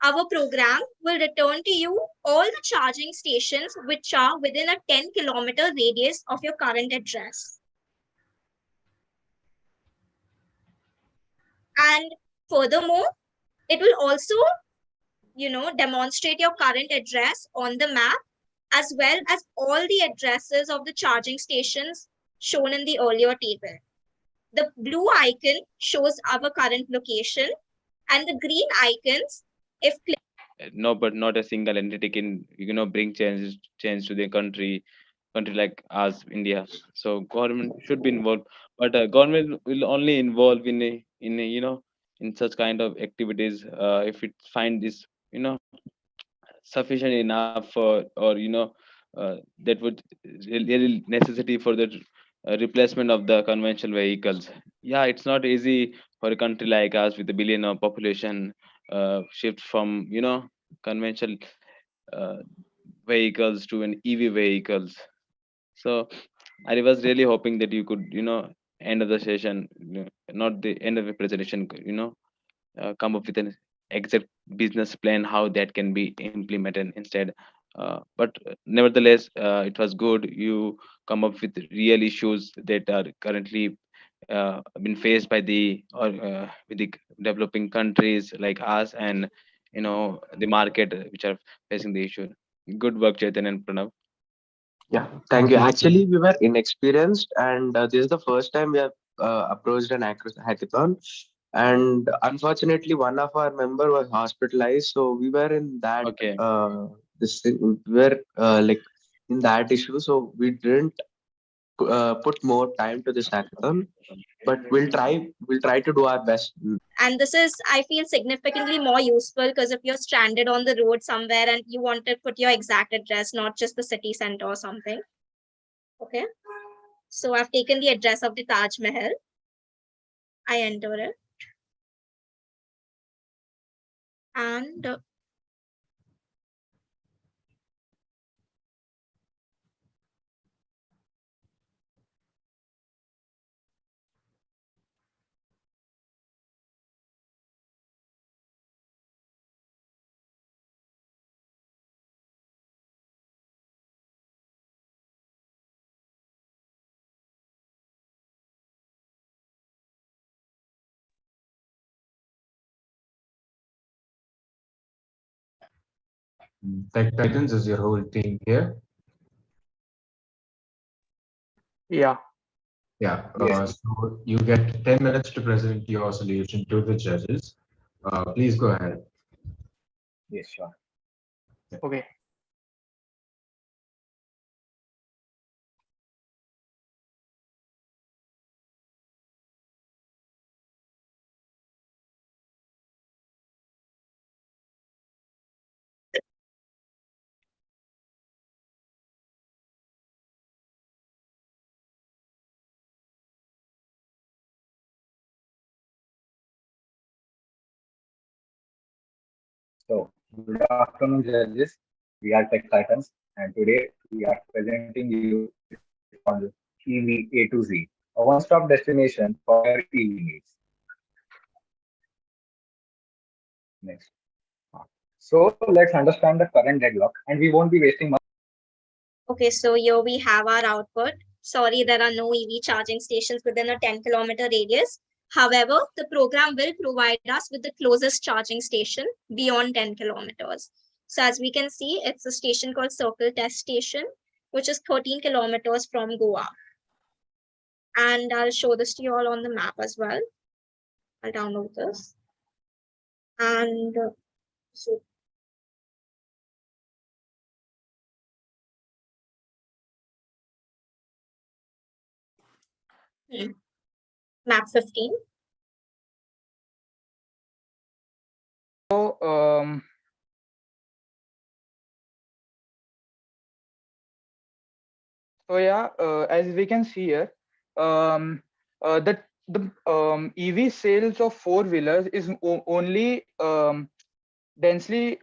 our program will return to you all the charging stations which are within a 10-kilometer radius of your current address. And furthermore, it will also, demonstrate your current address on the map as well as all the addresses of the charging stations shown in the earlier table. The blue icon shows our current location and the green icons, if No, but not a single entity can bring change to the country like us, India. So government should be involved, but government will only involve in in such kind of activities if it find this sufficient enough for, or that would really necessity for the replacement of the conventional vehicles. Yeah, it's not easy for a country like us with a billion of population shift from conventional uh, vehicles to an EV vehicles. So I was really hoping that you could end of the session, not the end of the presentation, come up with an exact business plan how that can be implemented instead. But nevertheless, it was good you come up with real issues that are currently been faced by the, or with the developing countries like us, and the market which are facing the issue. Good work, Chetan and Pranav. Yeah, thank you. Actually, we were inexperienced, and this is the first time we have approached an hackathon, and unfortunately, one of our member was hospitalized. So we were in that Okay. this thing, we were like in that issue. So we didn't put more time to this hackathon, but we'll try to do our best. And this is, I feel, significantly more useful because if you're stranded on the road somewhere and you want to put your exact address, not just the city center or something. Okay. So I've taken the address of the Taj Mahal. I enter it. And Tech Titans is your whole team here. Yeah. Yeah. Yes. So you get 10 minutes to present your solution to the judges. Please go ahead. Yes, sure. Okay. So, good afternoon, judges. We are Tech Titans, and today we are presenting you on EV A to Z, a one-stop destination for your EV needs. Next. So, let's understand the current deadlock, and we won't be wasting much. okay, so here we have our output. Sorry, there are no EV charging stations within a 10-kilometer radius. However, the program will provide us with the closest charging station beyond 10 kilometers. So as we can see, it's a station called Circle Test Station, which is 13 kilometers from Goa. And I'll show this to you all on the map as well. I'll download this. And so map 15. So, yeah, as we can see here, the EV sales of four-wheelers is only densely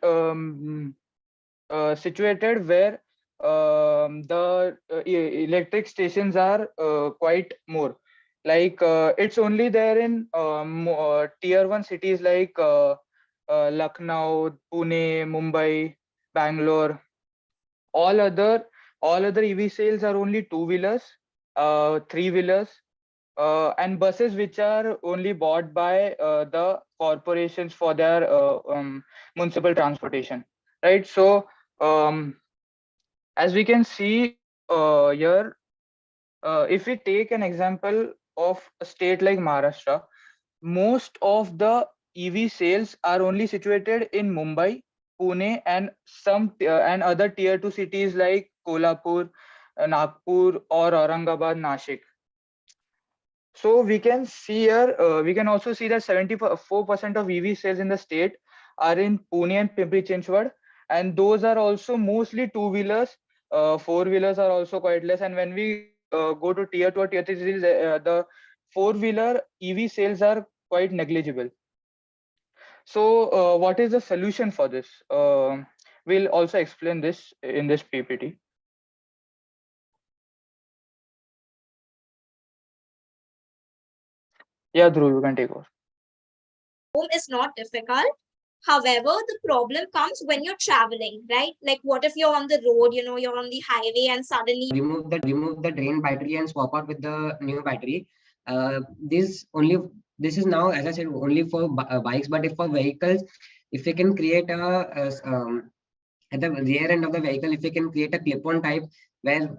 situated where the electric stations are quite more. Like it's only there in tier 1 cities like Lucknow, Pune, Mumbai, Bangalore. All other EV sales are only two-wheelers, three-wheelers, and buses which are only bought by the corporations for their municipal transportation, right? So as we can see here, if we take an example of a state like Maharashtra, most of the EV sales are only situated in Mumbai, Pune, and some and other tier 2 cities like Kolhapur, Nagpur, or Aurangabad, Nashik. So we can see here, we can also see that 74% of EV sales in the state are in Pune and Pimpri-Chinchwad, and those are also mostly two-wheelers. Four-wheelers are also quite less, and when we go to tier 2 or tier 3 cities, the four-wheeler EV sales are quite negligible. So what is the solution for this? We'll also explain this in this PPT. Yeah, Dhruv, you can take over. Home is not difficult. However, the problem comes when you're traveling, right? Like what if you're on the road, you're on the highway and suddenly remove the drain battery and swap out with the new battery. This is now, as I said, only for bikes, but if for vehicles, if we can create at the rear end of the vehicle, if we can create a clip-on type where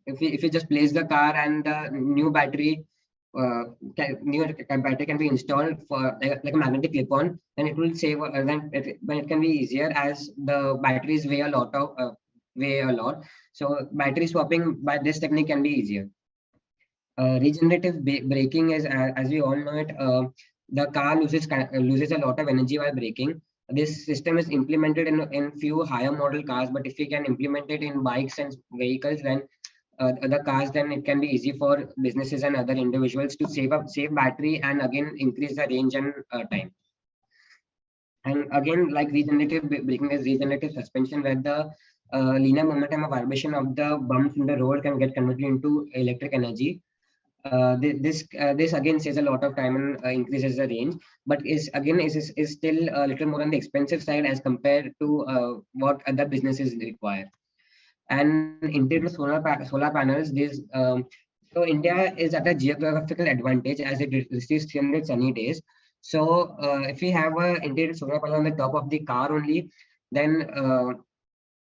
if we just place the car and the new battery new battery can be installed for like a magnetic clip-on, then it will save then it can be easier as the batteries weigh a lot. So battery swapping by this technique can be easier. Regenerative braking is, as we all know it, the car loses a lot of energy while braking. This system is implemented in few higher model cars, but if we can implement it in bikes and vehicles, then other cars, then it can be easy for businesses and other individuals to save battery and again increase the range and time. And again, like regenerative braking is regenerative suspension, where the linear momentum of vibration of the bumps in the road can get converted into electric energy. This again saves a lot of time and increases the range, but is still a little more on the expensive side as compared to what other businesses require. And integrated solar panels, so India is at a geographical advantage as it receives 300 sunny days. So if we have a integrated solar panel on the top of the car only, then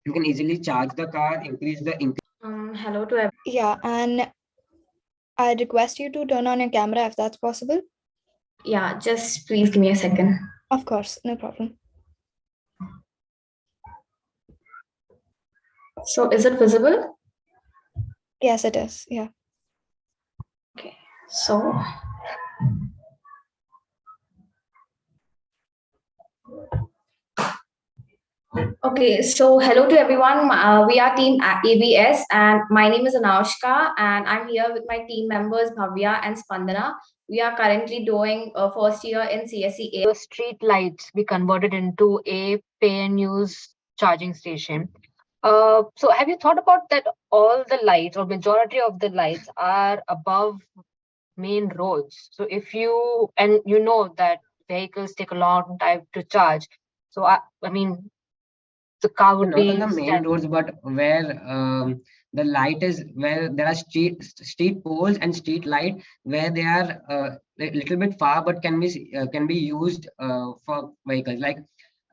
you can easily charge the car, increase the Hello to everyone. Yeah, and I request you to turn on your camera if that's possible. Yeah, just please give me a second. Of course, no problem. So is it visible? Yes, it is. Yeah. Okay, so okay, so hello to everyone. We are team ABS, and my name is Anaushka, and I'm here with my team members Bhavya and Spandana. We are currently doing a first year in CSE. The street lights be converted into a pay and use charging station. So have you thought about that all the lights or majority of the lights are above main roads? So if you know that vehicles take a long time to charge, so I mean the car would not on be the main roads, but where the light is, where there are street poles and street light, where they are a little bit far, but can be used for vehicles. Like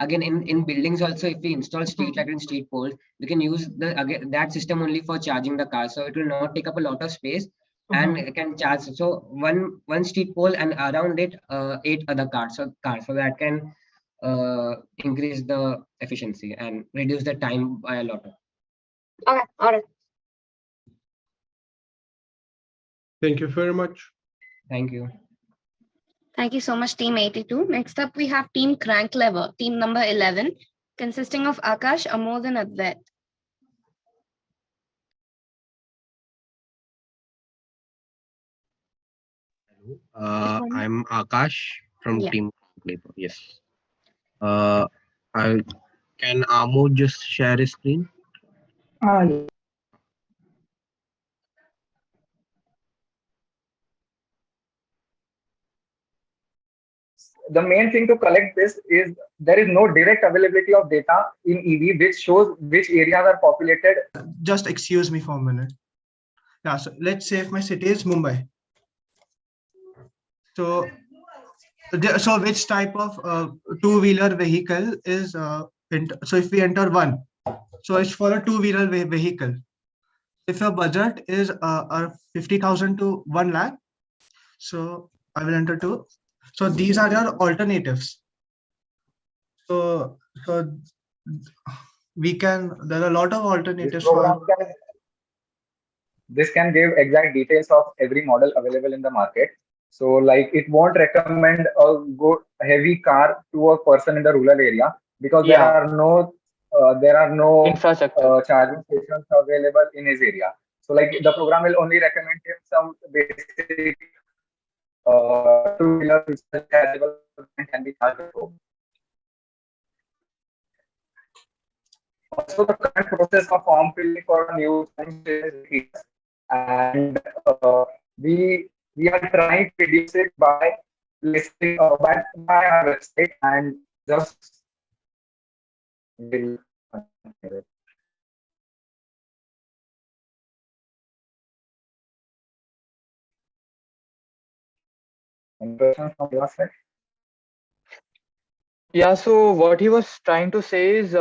again, in buildings also, if we install street light and street poles, we can use that system only for charging the car. So it will not take up a lot of space and it can charge. So one street pole and around it 8 other cars. So that can increase the efficiency and reduce the time by a lot. Okay, all right. Thank you very much. Thank you. Thank you so much, Team 82. Next up, we have Team Crank Lever, team number 11, consisting of Akash, Amod, and Advait. I'm Akash from Yeah. Team Labor. Yes. I can Amod just share his screen? Yeah. The main thing to collect this is there is no direct availability of data in EV which shows which areas are populated. Just excuse me for a minute. Yeah, so let's say if my city is Mumbai. So which type of two-wheeler vehicle is so if we enter one, so it's for a two-wheeler vehicle. If your budget is 50,000 to 1 lakh, so I will enter two. So these are your alternatives. So we can, there are a lot of alternatives for. This can give exact details of every model available in the market. So like it won't recommend a heavy car to a person in the rural area because there are no infrastructure charging stations available in his area. So like the program will only recommend him some basic two-wheeler which is chargeable and can be charged at home. Also, the current process of form filling for new is and we are trying to reduce it by listing by our website and just any questions from your side? Yeah, so what he was trying to say is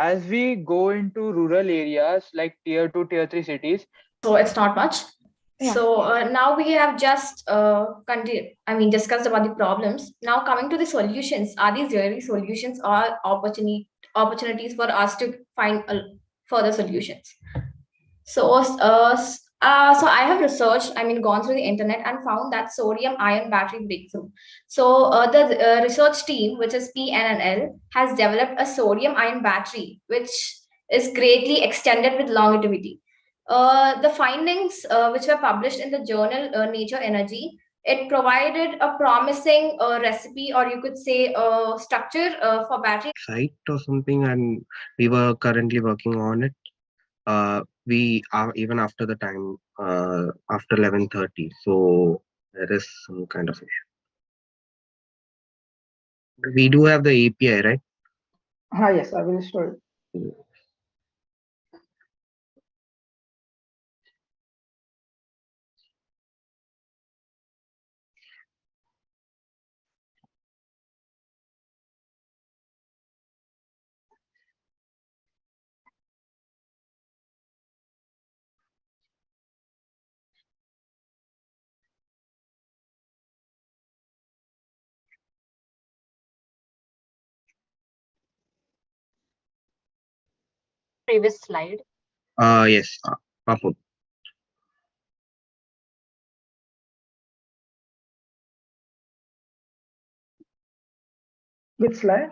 as we go into rural areas like tier 2, tier 3 cities, so it's not much. Yeah. So now we have just discussed about the problems. Now coming to the solutions, are these really solutions or opportunities for us to find further solutions? So I have researched, gone through the internet and found that sodium ion battery breakthrough. So the research team, which is PNNL, has developed a sodium ion battery, which is greatly extended with longevity. The findings, which were published in the journal Nature Energy, it provided a promising recipe, or you could say structure for battery Site or something, and we were currently working on it. We are even after the time after 11:30, so there is some kind of issue. But we do have the API, right? Yes, I will install it. Previous slide. Yes, Papu. Which slide?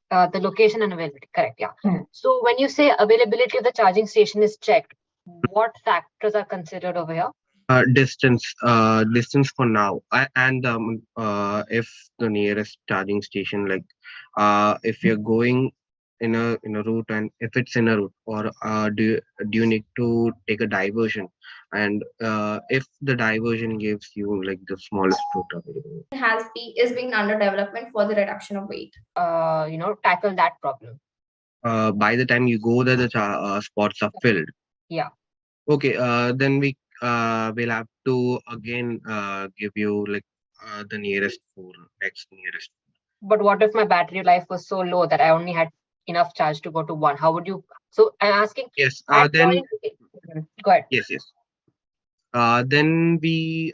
The location and availability, correct, yeah. So when you say availability of the charging station is checked, what factors are considered over here? Distance for now. And if the nearest charging station, like if you're going in a route, and if it's in a route, or do you need to take a diversion, and if the diversion gives you like the smallest route available. is being under development for the reduction of weight. Tackle that problem. By the time you go there, the spots are filled. Yeah. Okay, then we will have to again give you like the nearest four, next nearest. But what if my battery life was so low that I only had enough charge to go to one? How would you? So I'm asking. Yes. at Then point- Go ahead. yes, yes. Then we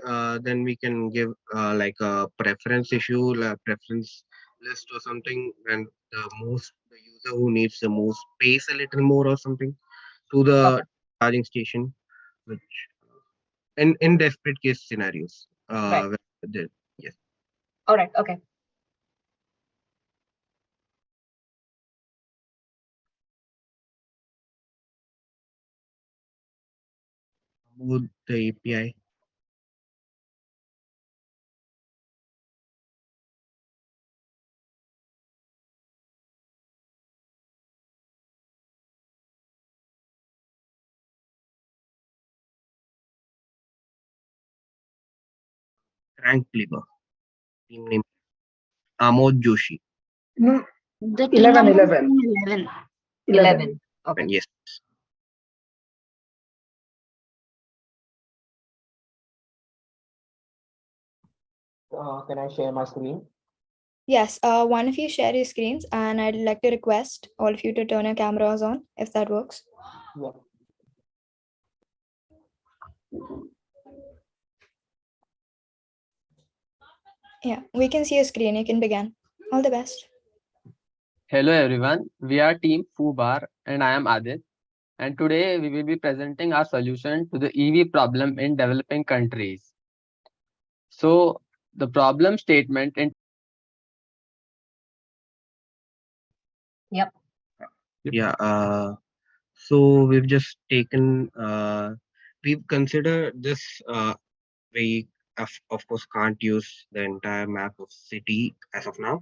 can give like a preference issue, like preference list or something, and the user who needs the most pays a little more or something to the charging station, which in desperate case scenarios. Right. Yes. All right. Okay. With the API. Rank lever. Team name Amod Joshi. No, The 11, number 11. 11. 11. Okay. Yes. Can I share my screen? Yes, one of you share your screens, and I'd like to request all of you to turn your cameras on, if that works. Yeah. Yeah, we can see your screen. You can begin. All the best. Hello everyone, we are Team Fubar and I am Adit. And today we will be presenting our solution to the EV problem in developing countries. So the problem statement in Yep. Yeah. So we've just taken we've considered this we of course can't use the entire map of city as of now.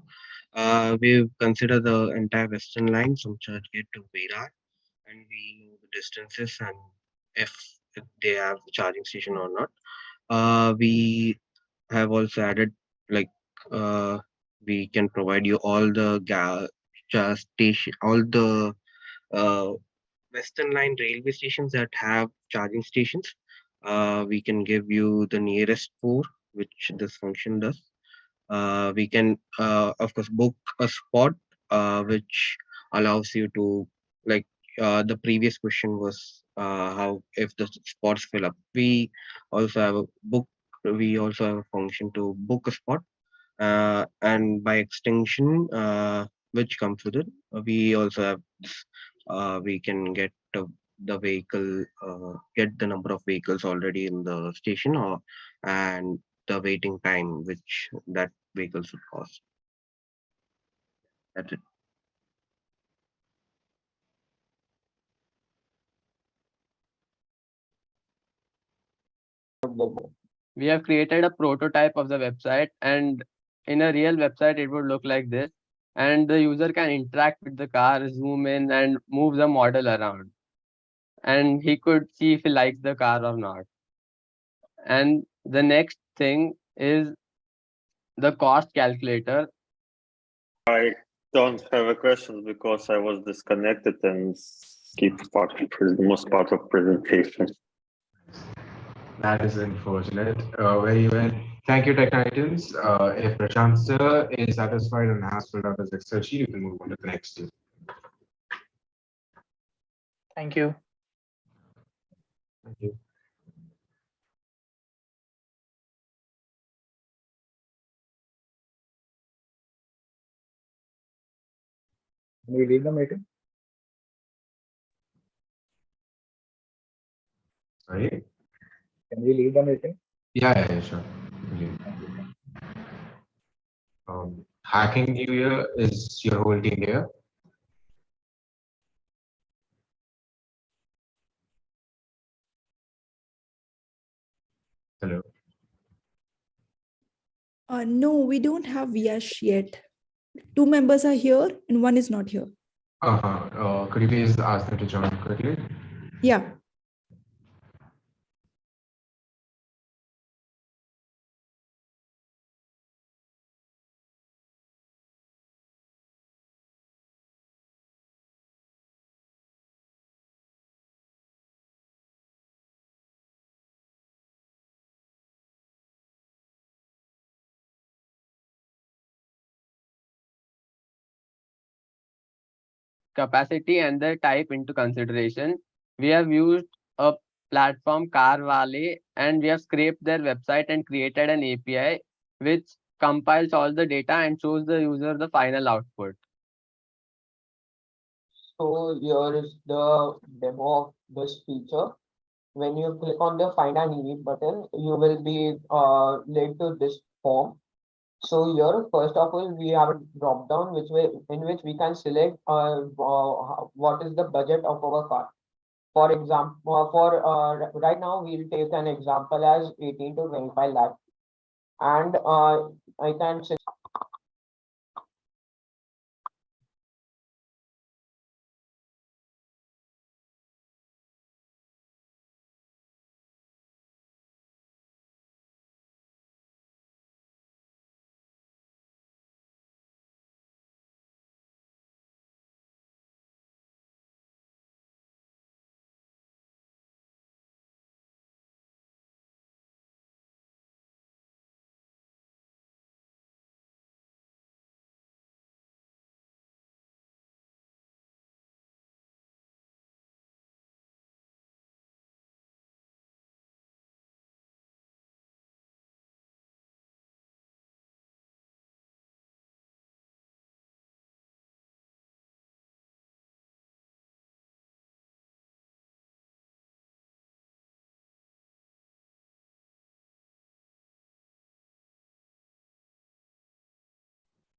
We've considered the entire western line from Churchgate to Virar, and we know the distances and if they have charging station or not. We have also added like we can provide you all the station, all the uh, Western Line railway stations that have charging stations. We can give you the nearest four, which this function does. We can, of course, book a spot, which allows you to like the previous question was how if the spots fill up. We also have a book. We also have a function to book a spot, and by extension, which comes with it, we also have this, we can get the vehicle, get the number of vehicles already in the station, or and the waiting time which that vehicle should cost. That's it. We have created a prototype of the website, and in a real website it would look like this, and the user can interact with the car, zoom in and move the model around, and he could see if he likes the car or not. And the next thing is the cost calculator. I don't have a question because I was disconnected and skipped most part of presentation. That is unfortunate. Very well. Thank you, Tech Titans. If Prashant sir is satisfied and has filled out his Excel sheet, you can move on to the next team. Thank you. Thank you. Can we leave the meeting? Sorry? Can we leave the meeting? Yeah, sure. Hacking New Year is your whole team here. Hello. No, we don't have Yash yet. 2 members are here and 1 is not here. Could you please ask them to join quickly? Yeah. Capacity and the type into consideration, we have used a platform Carvale, and we have scraped their website and created an API which compiles all the data and shows the user the final output. So here is the demo of this feature. When you click on the Find an EV button, you will be led to this form. So here, first of all, we have a drop down in which we can select what is the budget of our car. For example, right now, we'll take an example as 18 to 25 lakh. And I can say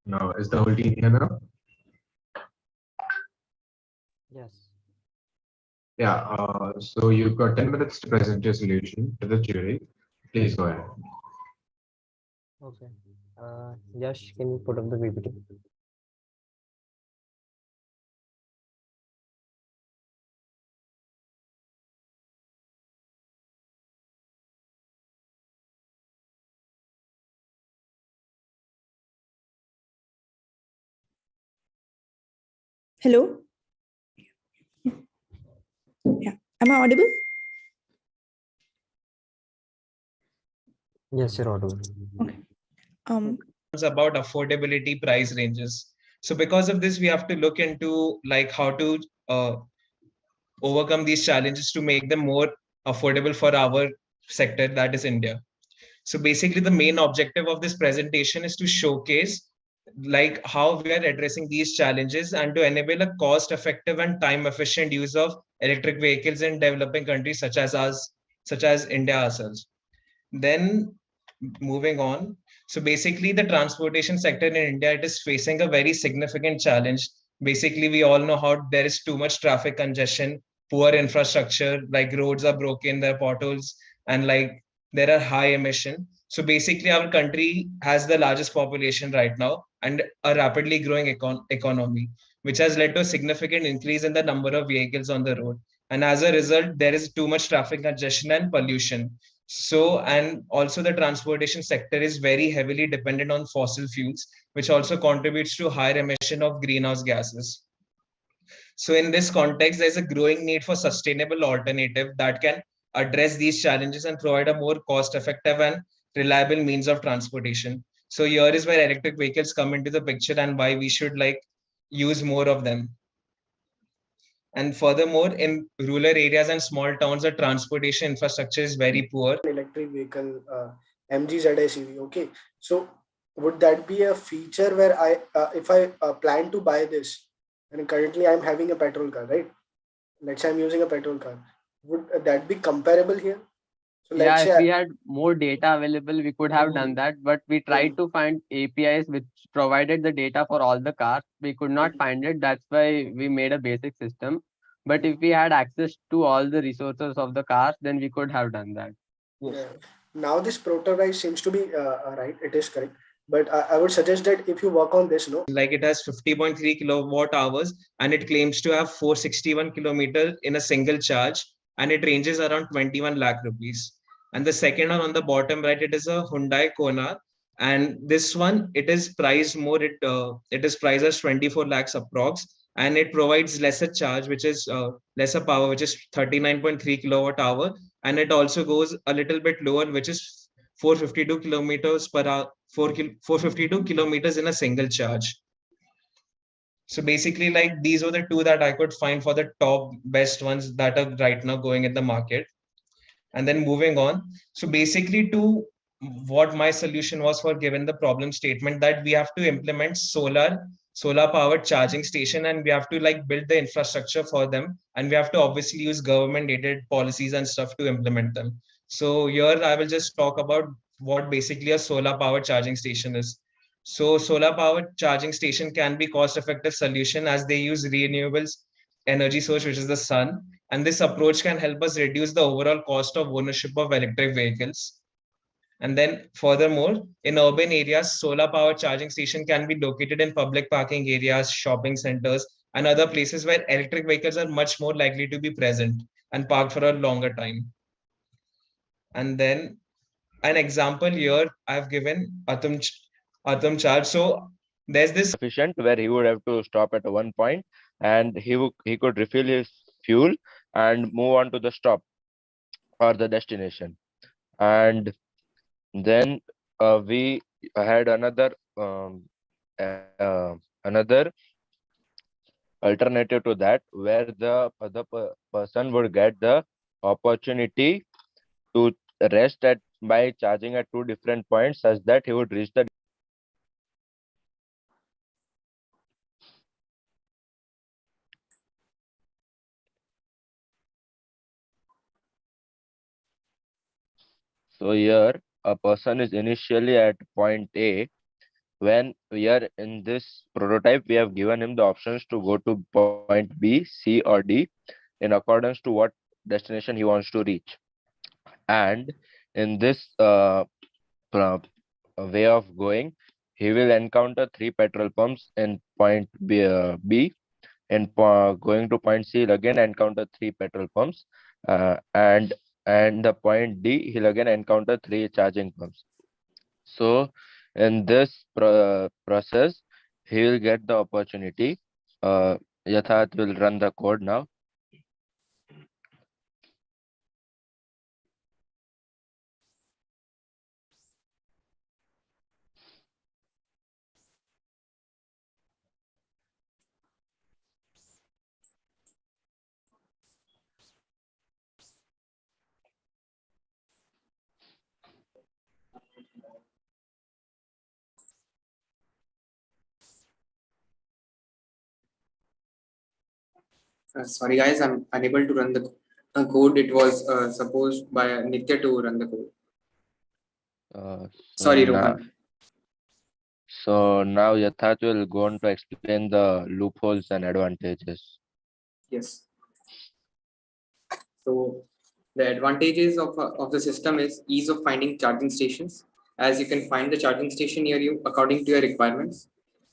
No, is the whole team here now? Yes. Yeah, so you've got 10 minutes to present your solution to the jury. Please go ahead. Okay. Yash, can you put up the PPT? Hello? Yeah. Am I audible? Yes, you're audible. Um, It's about affordability price ranges. So because of this, we have to look into like how to overcome these challenges to make them more affordable for our sector, that is India. So basically, the main objective of this presentation is to showcase like how we are addressing these challenges and to enable a cost-effective and time-efficient use of electric vehicles in developing countries such as us, such as India ourselves. Then moving on. So basically, the transportation sector in India, it is facing a very significant challenge. Basically, we all know how there is too much traffic congestion, poor infrastructure, like roads are broken, there are potholes, and like there are high emission. So basically, our country has the largest population right now and a rapidly growing economy, which has led to a significant increase in the number of vehicles on the road. And as a result, there is too much traffic congestion and pollution. So, and also the transportation sector is very heavily dependent on fossil fuels, which also contributes to higher emission of greenhouse gases. So in this context, there's a growing need for sustainable alternative that can address these challenges and provide a more cost-effective and reliable means of transportation. So here is where electric vehicles come into the picture and why we should like use more of them. And furthermore, in rural areas and small towns, the transportation infrastructure is very poor. Electric vehicle MGZS okay, so would that be a feature where I if I plan to buy this, and currently I'm having a petrol car, right? Let's say I'm using a petrol car, would that be comparable here? So Yeah, let's if say we had more data available, we could have done that. But we tried to find APIs which provided the data for all the cars. We could not find it. That's why we made a basic system. But if we had access to all the resources of the cars, then we could have done that. yeah. Now this prototype seems to be right, it is correct, but I would suggest that if you work on this, no, Like it has 50.3 kilowatt hours and it claims to have 461 kilometers in a single charge and it ranges around 21 lakh rupees. And the second one on the bottom right, it is a Hyundai Kona, and this one it is priced more. It is priced as 24 lakhs approx, and it provides lesser charge, which is lesser power, which is 39.3 kilowatt hour, and it also goes a little bit lower, which is 452 kilometers per hour, 452 kilometers in a single charge. So basically, like these were the two that I could find for the top best ones that are right now going in the market. And then moving on. So basically, to what my solution was for given the problem statement that we have to implement solar powered charging station, and we have to like build the infrastructure for them, and we have to obviously use government aided policies and stuff to implement them. So here I will just talk about what basically a solar powered charging station is. So solar powered charging station can be cost effective solution as they use renewables energy source, which is the sun, and this approach can help us reduce the overall cost of ownership of electric vehicles. And then furthermore, in urban areas, solar power charging station can be located in public parking areas, shopping centers, and other places where electric vehicles are much more likely to be present and parked for a longer time. And then an example here I've given Atom charge. So there's this Efficient where he would have to stop at one point and he could refill his fuel and move on to the stop or the destination. And then we had another alternative to that where the other person would get the opportunity to rest at by charging at two different points such that he would reach the So here a person is initially at point A. When we are in this prototype, we have given him the options to go to point B, C, or D in accordance to what destination he wants to reach. And in this way of going, he will encounter 3 petrol pumps in point B. In going to point C, he'll again encounter 3 petrol pumps, and the point D, he'll again encounter 3 charging pumps. So in this process, he will get the opportunity. Yathat will run the code now. Sorry guys, I'm unable to run the code. It was supposed by Nitya to run the code. Uh, so Sorry, now, Rohan. so now Yatharth will go on to explain the loopholes and advantages. Yes. So the advantages of the system is ease of finding charging stations, as you can find the charging station near you according to your requirements.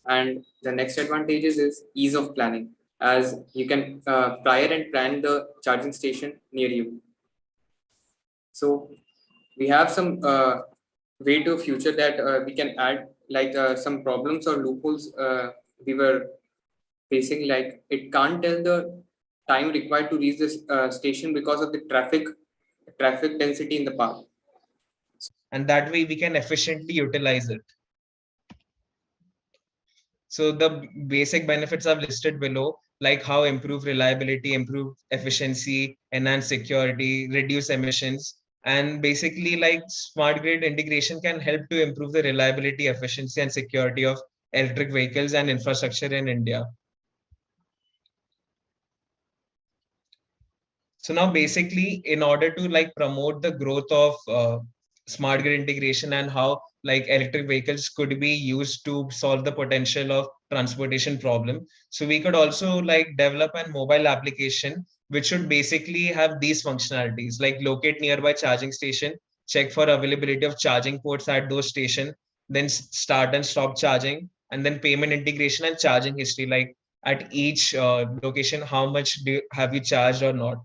And the next advantages is ease of planning, as you can prior and plan the charging station near you. So we have some way to future that we can add, like some problems or loopholes we were facing, like it can't tell the time required to reach this station because of the traffic density in the park. And that way we can efficiently utilize it. So the basic benefits I've listed below, like how improve reliability, improve efficiency, enhance security, reduce emissions, and basically like smart grid integration can help to improve the reliability, efficiency, and security of electric vehicles and infrastructure in India. So now basically in order to like promote the growth of smart grid integration and how like electric vehicles could be used to solve the potential of transportation problem. So we could also like develop an mobile application which should basically have these functionalities, like locate nearby charging station, check for availability of charging ports at those station, then start and stop charging, and then payment integration and charging history, like at each location, how much have you charged or not.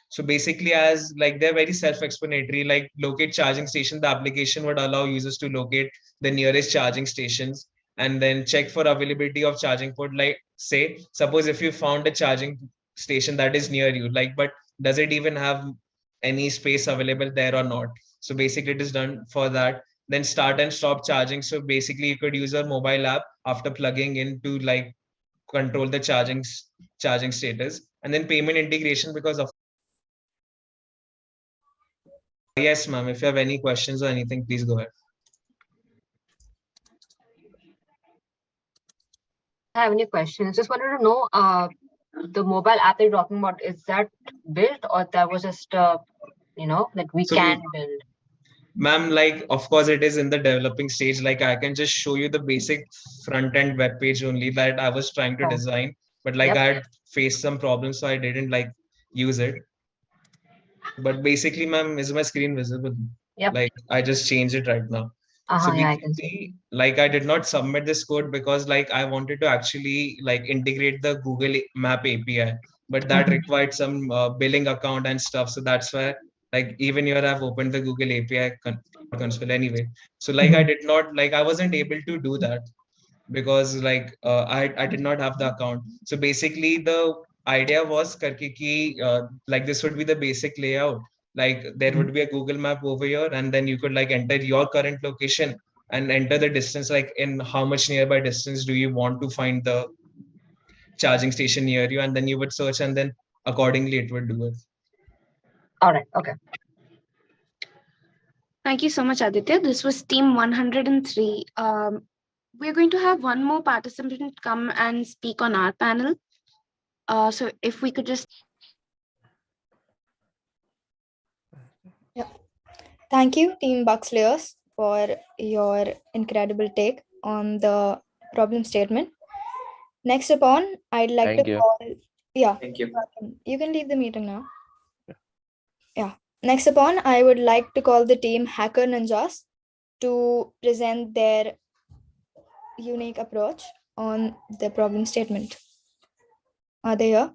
So basically, as like they're very self-explanatory, like locate charging station, the application would allow users to locate the nearest charging stations and then check for availability of charging port. Like say, suppose if you found a charging station that is near you, like, but does it even have any space available there or not? So basically it is done for that. Then start and stop charging. So basically you could use a mobile app after plugging in to like control the charging status, and then payment integration because of. Yes, ma'am. If you have any questions or anything, please go ahead. I have any questions? Just wanted to know, the mobile app that you're talking about, is that built or that was just, like we So, can build? ma'am, like, of course, it is in the developing stage. Like, I can just show you the basic front end web page only that I was trying to Oh. design, but like Yep. I had faced some problems, so I didn't like use it. But basically, ma'am, is my screen visible? Yep. Like, I just changed it right now. So Yeah, I can see. basically, like I did not submit this code because like I wanted to actually like integrate the Google Map API, but that required some billing account and stuff. So that's why like even here I've opened the Google API console anyway. So like I did not like I wasn't able to do that because like I did not have the account. So basically the idea was karke ki, like this would be the basic layout. Like there would be a Google map over here, and then you could like enter your current location and enter the distance, like in how much nearby distance do you want to find the charging station near you, and then you would search, and then accordingly it would do it. All right. Okay. Thank you so much, Aditya. This was team 103. We're going to have one more participant come and speak on our panel. So if we could just. Thank you, Team Buckslayers, for your incredible take on the problem statement. Next upon, I'd like Thank to you. call. Yeah. Thank you. You can leave the meeting now. Yeah. Next upon, I would like to call the team Hacker Ninjas to present their unique approach on the problem statement. Are they here?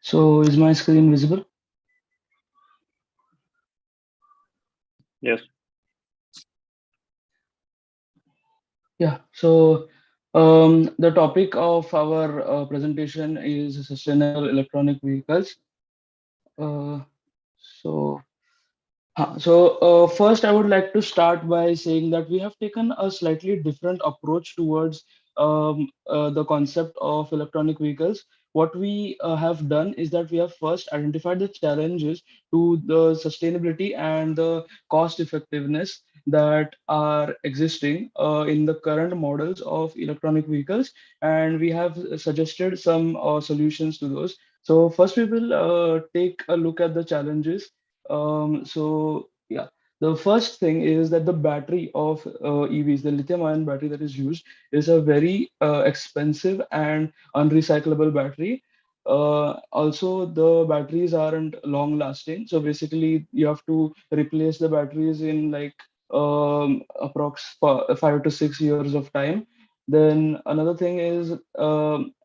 So is my screen visible? Yes. Yeah. So the topic of our presentation is sustainable electronic vehicles. Uh, so first, I would like to start by saying that we have taken a slightly different approach towards the concept of electronic vehicles. What we have done is that we have first identified the challenges to the sustainability and the cost effectiveness that are existing in the current models of electronic vehicles, and we have suggested some solutions to those. So first, we will take a look at the challenges. So yeah, the first thing is that the battery of EVs, the lithium-ion battery that is used, is a very expensive and unrecyclable battery. Also, the batteries aren't long-lasting. So basically, you have to replace the batteries in like approx 5 to 6 years of time. Then another thing is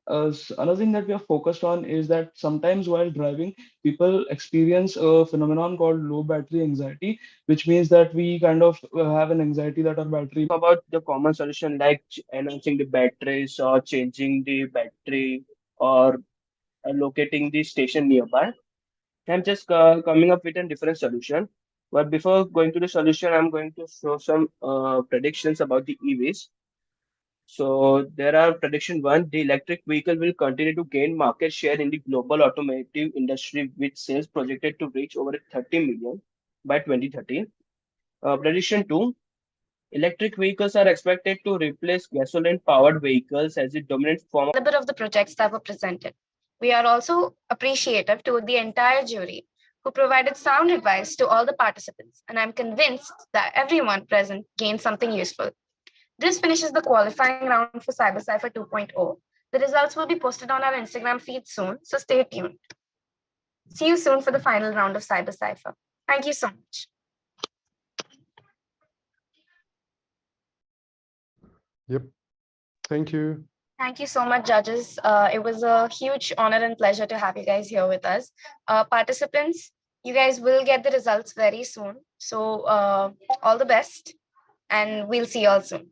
another thing that we are focused on is that sometimes while driving people experience a phenomenon called low battery anxiety, which means that we kind of have an anxiety that our battery. About the common solution like enhancing the batteries or changing the battery or locating the station nearby. I'm just coming up with a different solution. But before going to the solution, I'm going to show some predictions about the EVs. So there are prediction one, the electric vehicle will continue to gain market share in the global automotive industry with sales projected to reach over 30 million by 2030. Prediction two, electric vehicles are expected to replace gasoline powered vehicles as the dominant form. A bit of the projects that were presented. We are also appreciative to the entire jury who provided sound advice to all the participants, and I'm convinced that everyone present gained something useful. This finishes the qualifying round for Cyber Cypher 2.0. The results will be posted on our Instagram feed soon, so stay tuned. See you soon for the final round of Cyber Cypher. Thank you so much. Yep. Thank you. Thank you so much, judges. It was a huge honor and pleasure to have you guys here with us. Participants, you guys will get the results very soon. So all the best, and we'll see you all soon.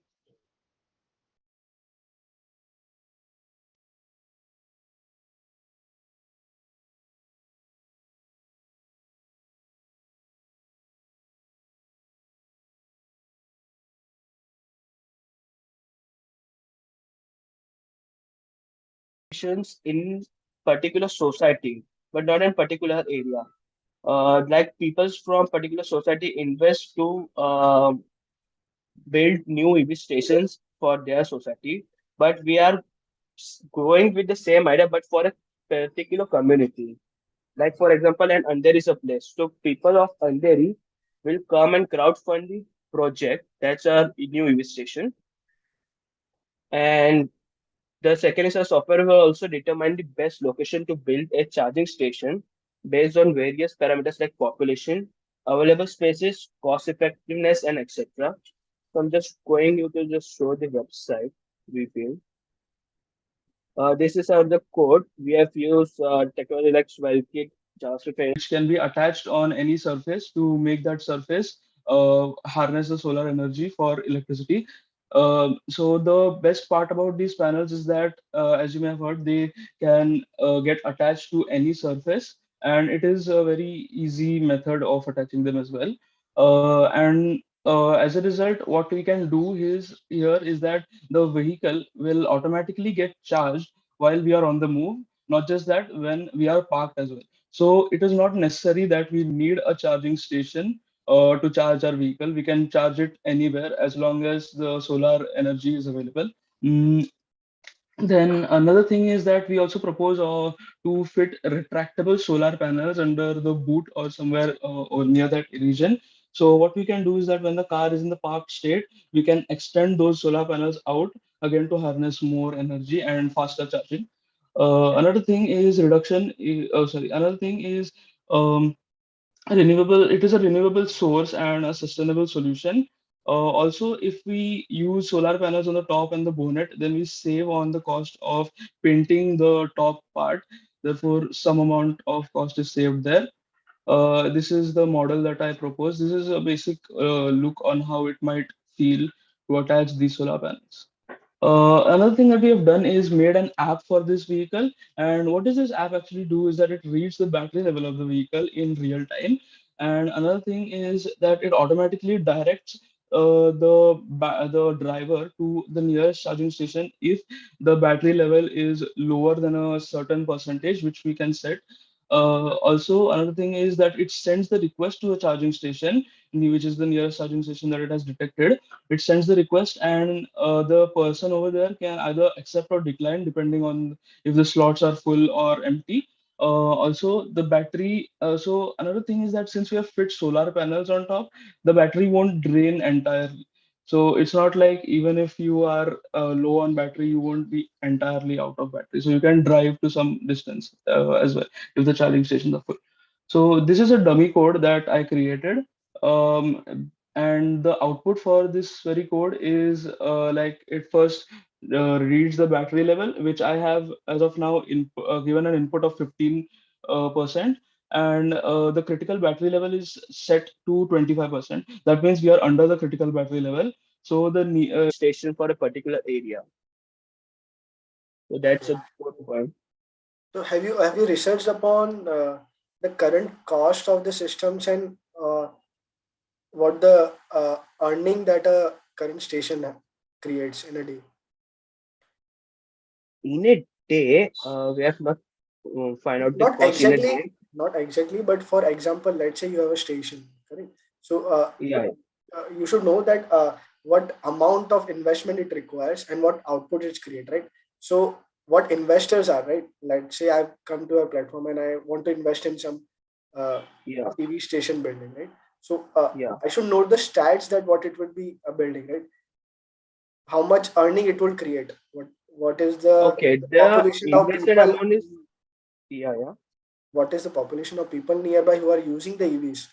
In particular society, but not in particular area. Like people from particular society invest to build new EV stations for their society, but we are going with the same idea, but for a particular community. Like for example, an Andheri is a place. So people of Andheri will come and crowdfund the project. That's a new EV station. And the second is a software will also determine the best location to build a charging station based on various parameters like population, available spaces, cost effectiveness, and etc. So I'm just going you to just show the website we built. This is the code. We have used technology like SwellKit, JavaScript. Which can be attached on any surface to make that surface harness the solar energy for electricity. So the best part about these panels is that, as you may have heard, they can get attached to any surface, and it is a very easy method of attaching them as well. And as a result, what we can do is here is that the vehicle will automatically get charged while we are on the move. Not just that, when we are parked as well. So it is not necessary that we need a charging station to charge our vehicle. We can charge it anywhere as long as the solar energy is available. Mm, then another thing is that we also propose to fit retractable solar panels under the boot or somewhere or near that region. So what we can do is that when the car is in the parked state, we can extend those solar panels out again to harness more energy and faster charging. Another thing is Another thing is um, renewable. It is a renewable source and a sustainable solution. Also, if we use solar panels on the top and the bonnet, then we save on the cost of painting the top part. Therefore, some amount of cost is saved there. This is the model that I propose. This is a basic look on how it might feel to attach these solar panels. Another thing that we have done is made an app for this vehicle. And what does this app actually do is that it reads the battery level of the vehicle in real time. And another thing is that it automatically directs the driver to the nearest charging station if the battery level is lower than a certain percentage, which we can set. Also, another thing is that it sends the request to a charging station, which is the nearest charging station that it has detected. It sends the request, and the person over there can either accept or decline depending on if the slots are full or empty. Also, the battery. So another thing is that since we have fit solar panels on top, the battery won't drain entirely. So it's not like even if you are low on battery, you won't be entirely out of battery. So you can drive to some distance as well if the charging stations are full. So this is a dummy code that I created. And the output for this very code is like it first reads the battery level, which I have as of now given an input of 15%, and the critical battery level is set to 25%. That means we are under the critical battery level. So the station for a particular area. So that's a good point. So have you researched upon the current cost of the systems and what the earning that a current station creates in a day? In a day, we have not find out the Not cost in a exactly, day. not exactly, but for example, let's say you have a station, correct? So Yeah. you should know that what amount of investment it requires and what output it create, right? So what investors are, right? Let's say I've come to a platform and I want to invest in some Yeah. EV station building, right? So Yeah. I should know the stats that what it would be a building, right? How much earning it will create? What is the Okay. The population of invested people? amount is yeah. What is the population of people nearby who are using the EVs?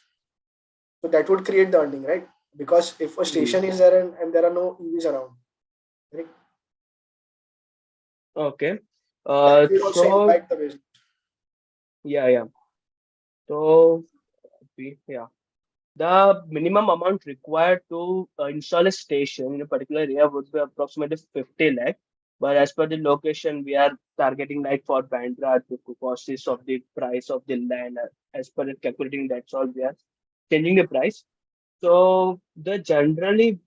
So that would create the earning, right? Because if a station is there and there are no EVs around, right? Okay. That will also So impact the business. yeah. So yeah. The minimum amount required to install a station in a particular area would be approximately 50 lakh. But as per the location, we are targeting like for Bandra to cost of the price of the land. As per the calculating, that's all we are changing the price. So the generally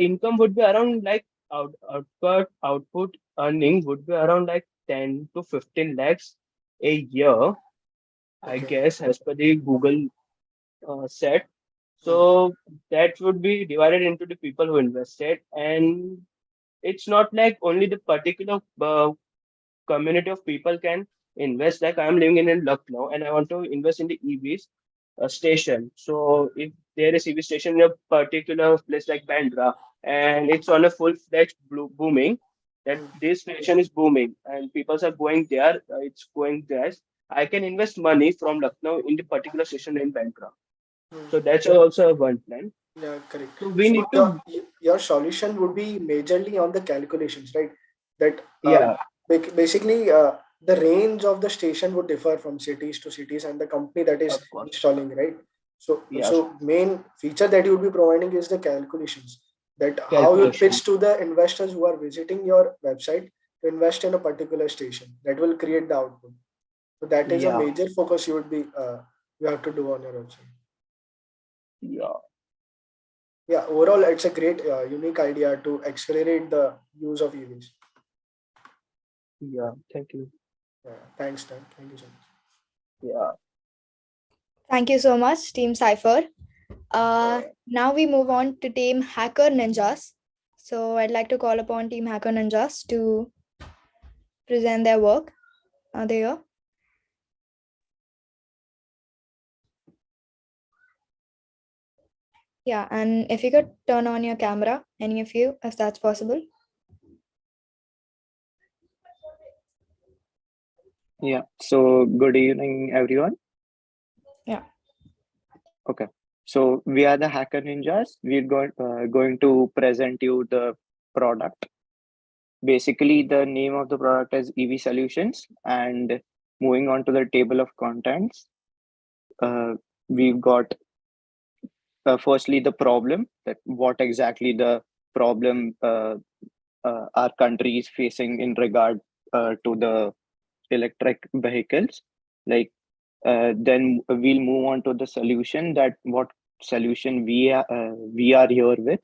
income would be around like output earning would be around like 10 to 15 lakhs a year, I Okay. guess, as per the Google set. So that would be divided into the people who invested, and it's not like only the particular community of people can invest. Like I'm living in Lucknow and I want to invest in the EVs station. So if there is EV station in a particular place like Bandra and it's on a full-fledged booming, that this station is booming and people are going there, it's going there. I can invest money from Lucknow in the particular station in Bandra. So that's also one plan. Yeah, correct. So we So need to your solution would be majorly on the calculations, right? That yeah. basically the range of the station would differ from cities to cities and the company that is Of course. installing, right? So Yes. main feature that you would be providing is the calculations, that how you Calculation. pitch to the investors who are visiting your website to invest in a particular station. That will create the output. So that is a Yeah. major focus you would be you have to do on your website. Yeah. Yeah, overall, it's a great, unique idea to accelerate the use of EVs. Yeah. Thank you. Yeah, thanks, Dan. Thank you so much. Yeah. Thank you so much, Team Cypher. Now we move on to Team Hacker Ninjas. So I'd like to call upon Team Hacker Ninjas to present their work. Are they here? Yeah, and if you could turn on your camera, any of you, if that's possible. Yeah. So good evening, everyone. Yeah. Okay. So we are the Hacker Ninjas. We're going to present you the product. basically the name of the product is EV Solutions. And moving on to the table of contents, we've got firstly the problem, that what exactly the problem our country is facing in regard to the electric vehicles. Like then we'll move on to the solution, that what solution we are here with,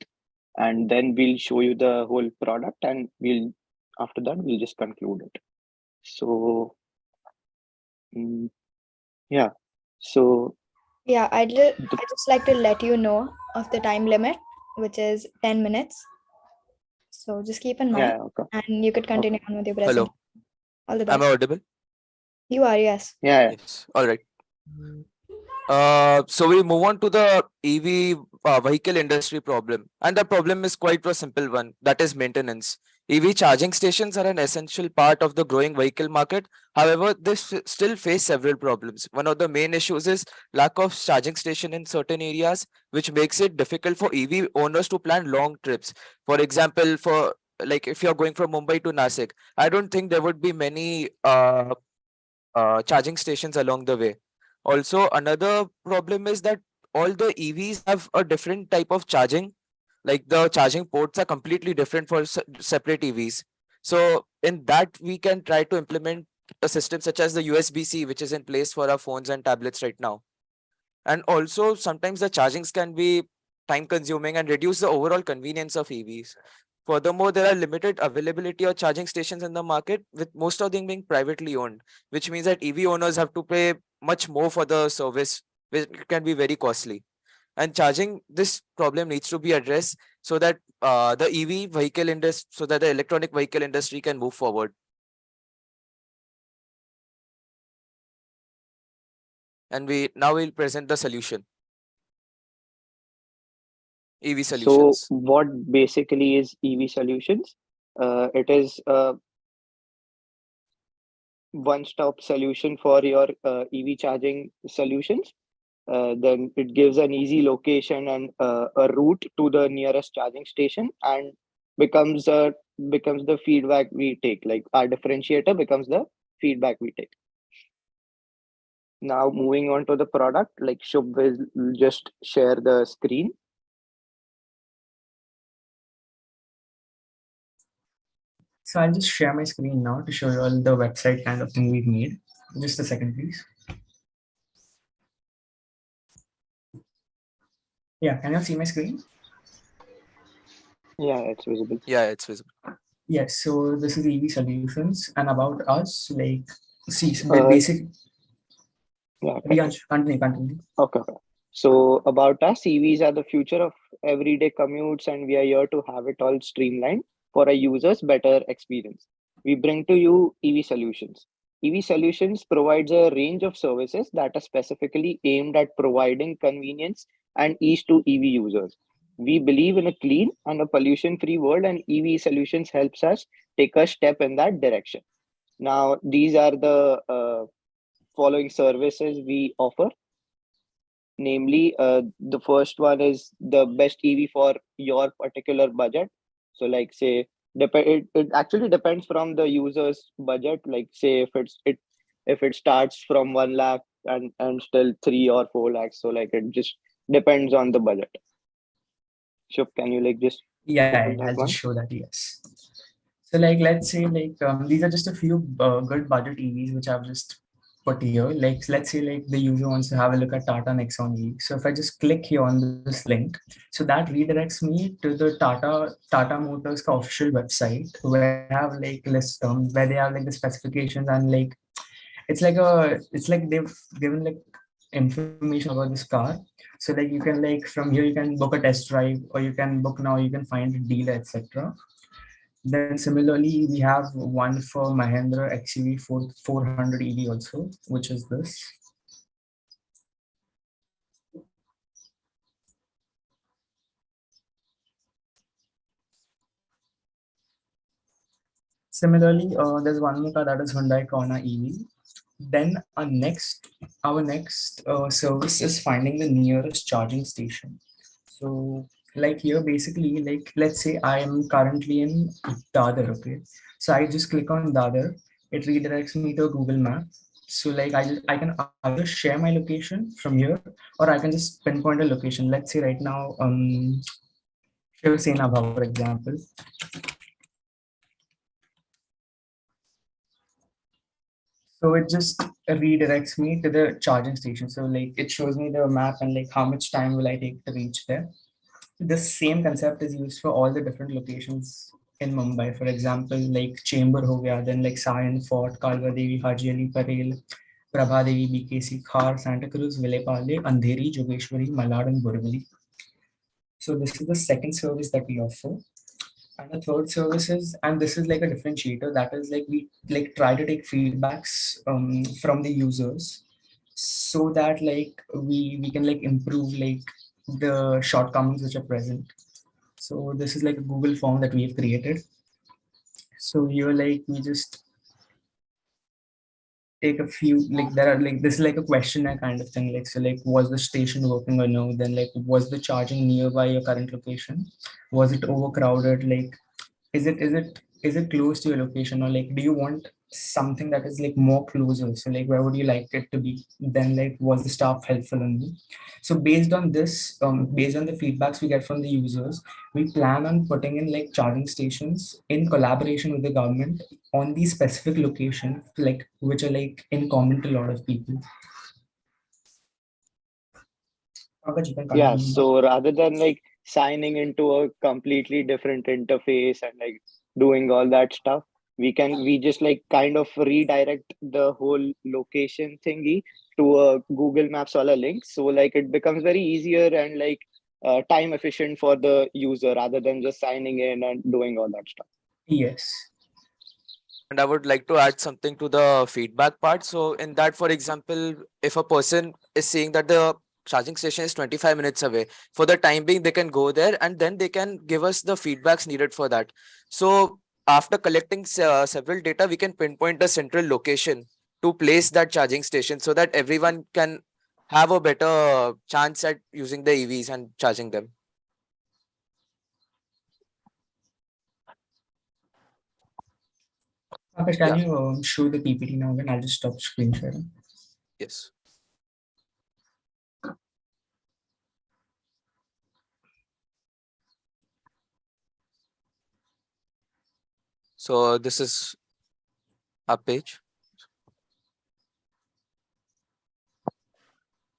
and then we'll show you the whole product, and we'll after that we'll just conclude it. So yeah, so Yeah, I'd just like to let you know of the time limit, which is 10 minutes. So just keep in mind, yeah, okay. and you could continue on with your Hello. presentation. All the Am best. I audible? You are, yes. Yeah. Yes. All right. So we move on to the EV vehicle industry problem, and the problem is quite a simple one, that is maintenance. EV charging stations are an essential part of the growing vehicle market. However, they still face several problems. One of the main issues is lack of charging station in certain areas, which makes it difficult for EV owners to plan long trips. For example, for like if you're going from Mumbai to Nasik, I don't think there would be many charging stations along the way. Also, another problem is that all the EVs have a different type of charging. Like the charging ports are completely different for separate EVs. So in that, we can try to implement a system such as the USB-C, which is in place for our phones and tablets right now. And also, sometimes the chargings can be time consuming and reduce the overall convenience of EVs. Furthermore, there are limited availability of charging stations in the market, with most of them being privately owned, which means that EV owners have to pay much more for the service, which can be very costly. And charging, this problem needs to be addressed so that the EV vehicle industry, so that the electronic vehicle industry can move forward. And we'll present the solution. EV solutions. So what basically is EV Solutions? It is a one-stop solution for your EV charging solutions. Then it gives an easy location and a route to the nearest charging station, and becomes the feedback we take. Like our differentiator becomes the feedback we take. Now moving on to the product, like Shubh will just share the screen. So I'll just share my screen now to show you all the website kind of thing we've made. Just a second, please. Yeah, can you see my screen? Yeah, it's visible. Yeah, it's visible. Yes, so this is EV Solutions, and about us, like, see, so the basic. Yeah, continue. Okay. So about us, EVs are the future of everyday commutes, and we are here to have it all streamlined for a user's better experience. We bring to you EV Solutions. EV Solutions provides a range of services that are specifically aimed at providing convenience and ease to EV users. We believe in a clean and a pollution-free world, and EV Solutions helps us take a step in that direction. Now, these are the following services we offer. Namely, the first one is the best EV for your particular budget. So like say, it actually depends from the user's budget. Like say if it starts from 1 lakh and still 3 or 4 lakhs. So like it just depends on the budget. Shub, can you like just Yeah, open that I'll one? just show that, yes. So like, let's say like these are just a few good budget EVs which I've just put here. Like let's say like the user wants to have a look at Tata Nexon EV. So if I just click here on this link, so that redirects me to the Tata Motors official website, where I have like list where they have like the specifications, and like it's like they've given like information about this car. So like you can like from here you can book a test drive, or you can book now, you can find a dealer, etc. Then similarly, we have one for Mahindra XUV 400 EV also, which is this. Similarly, there's one more car, that is Hyundai Kona EV. Then our next service is finding the nearest charging station. So Like here, basically, like let's say I am currently in Dadar, okay? So I just click on Dadar, it redirects me to Google Map. So like I can either share my location from here, or I can just pinpoint a location. Let's say right now, Shiv Sena Bhav, for example. So it just redirects me to the charging station. So like it shows me the map and like how much time will I take to reach there. The same concept is used for all the different locations in Mumbai. For example, like Chamber ho gaya, then like Sion Fort, Kalwa Devi, Haji Ali Parel, Prabha Devi, BKC, Khar, Santa Cruz, Vilepale, Andheri, Jogeshwari, Malad, and Borivali. So this is the second service that we offer. And the third service is, and this is like a differentiator, that is like we like try to take feedbacks from the users so that like we can like improve like the shortcomings which are present. So this is like a Google form that we have created. So here like we just take a few, like there are like this is like a questionnaire kind of thing, like so like was the station working or no, then like was the charging nearby your current location, was it overcrowded, like is it close to your location, or like do you want something that is like more closer, so like where would you like it to be, then like was the staff helpful in me. So based on this, based on the feedbacks we get from the users, we plan on putting in like charging stations in collaboration with the government on these specific locations, like which are like in common to a lot of people. Pankaj, you can Yeah, continue. so rather than like signing into a completely different interface and like doing all that stuff, we just like kind of redirect the whole location thingy to a Google Maps wala link. So like it becomes very easier and like time efficient for the user rather than just signing in and doing all that stuff. Yes. And I would like to add something to the feedback part. So in that, for example, if a person is saying that the charging station is 25 minutes away, for the time being, they can go there and then they can give us the feedbacks needed for that. So after collecting several data, we can pinpoint a central location to place that charging station so that everyone can have a better chance at using the EVs and charging them. Pankaj, can you show the PPT now again? I'll just stop screen sharing. Yes. So this is our page.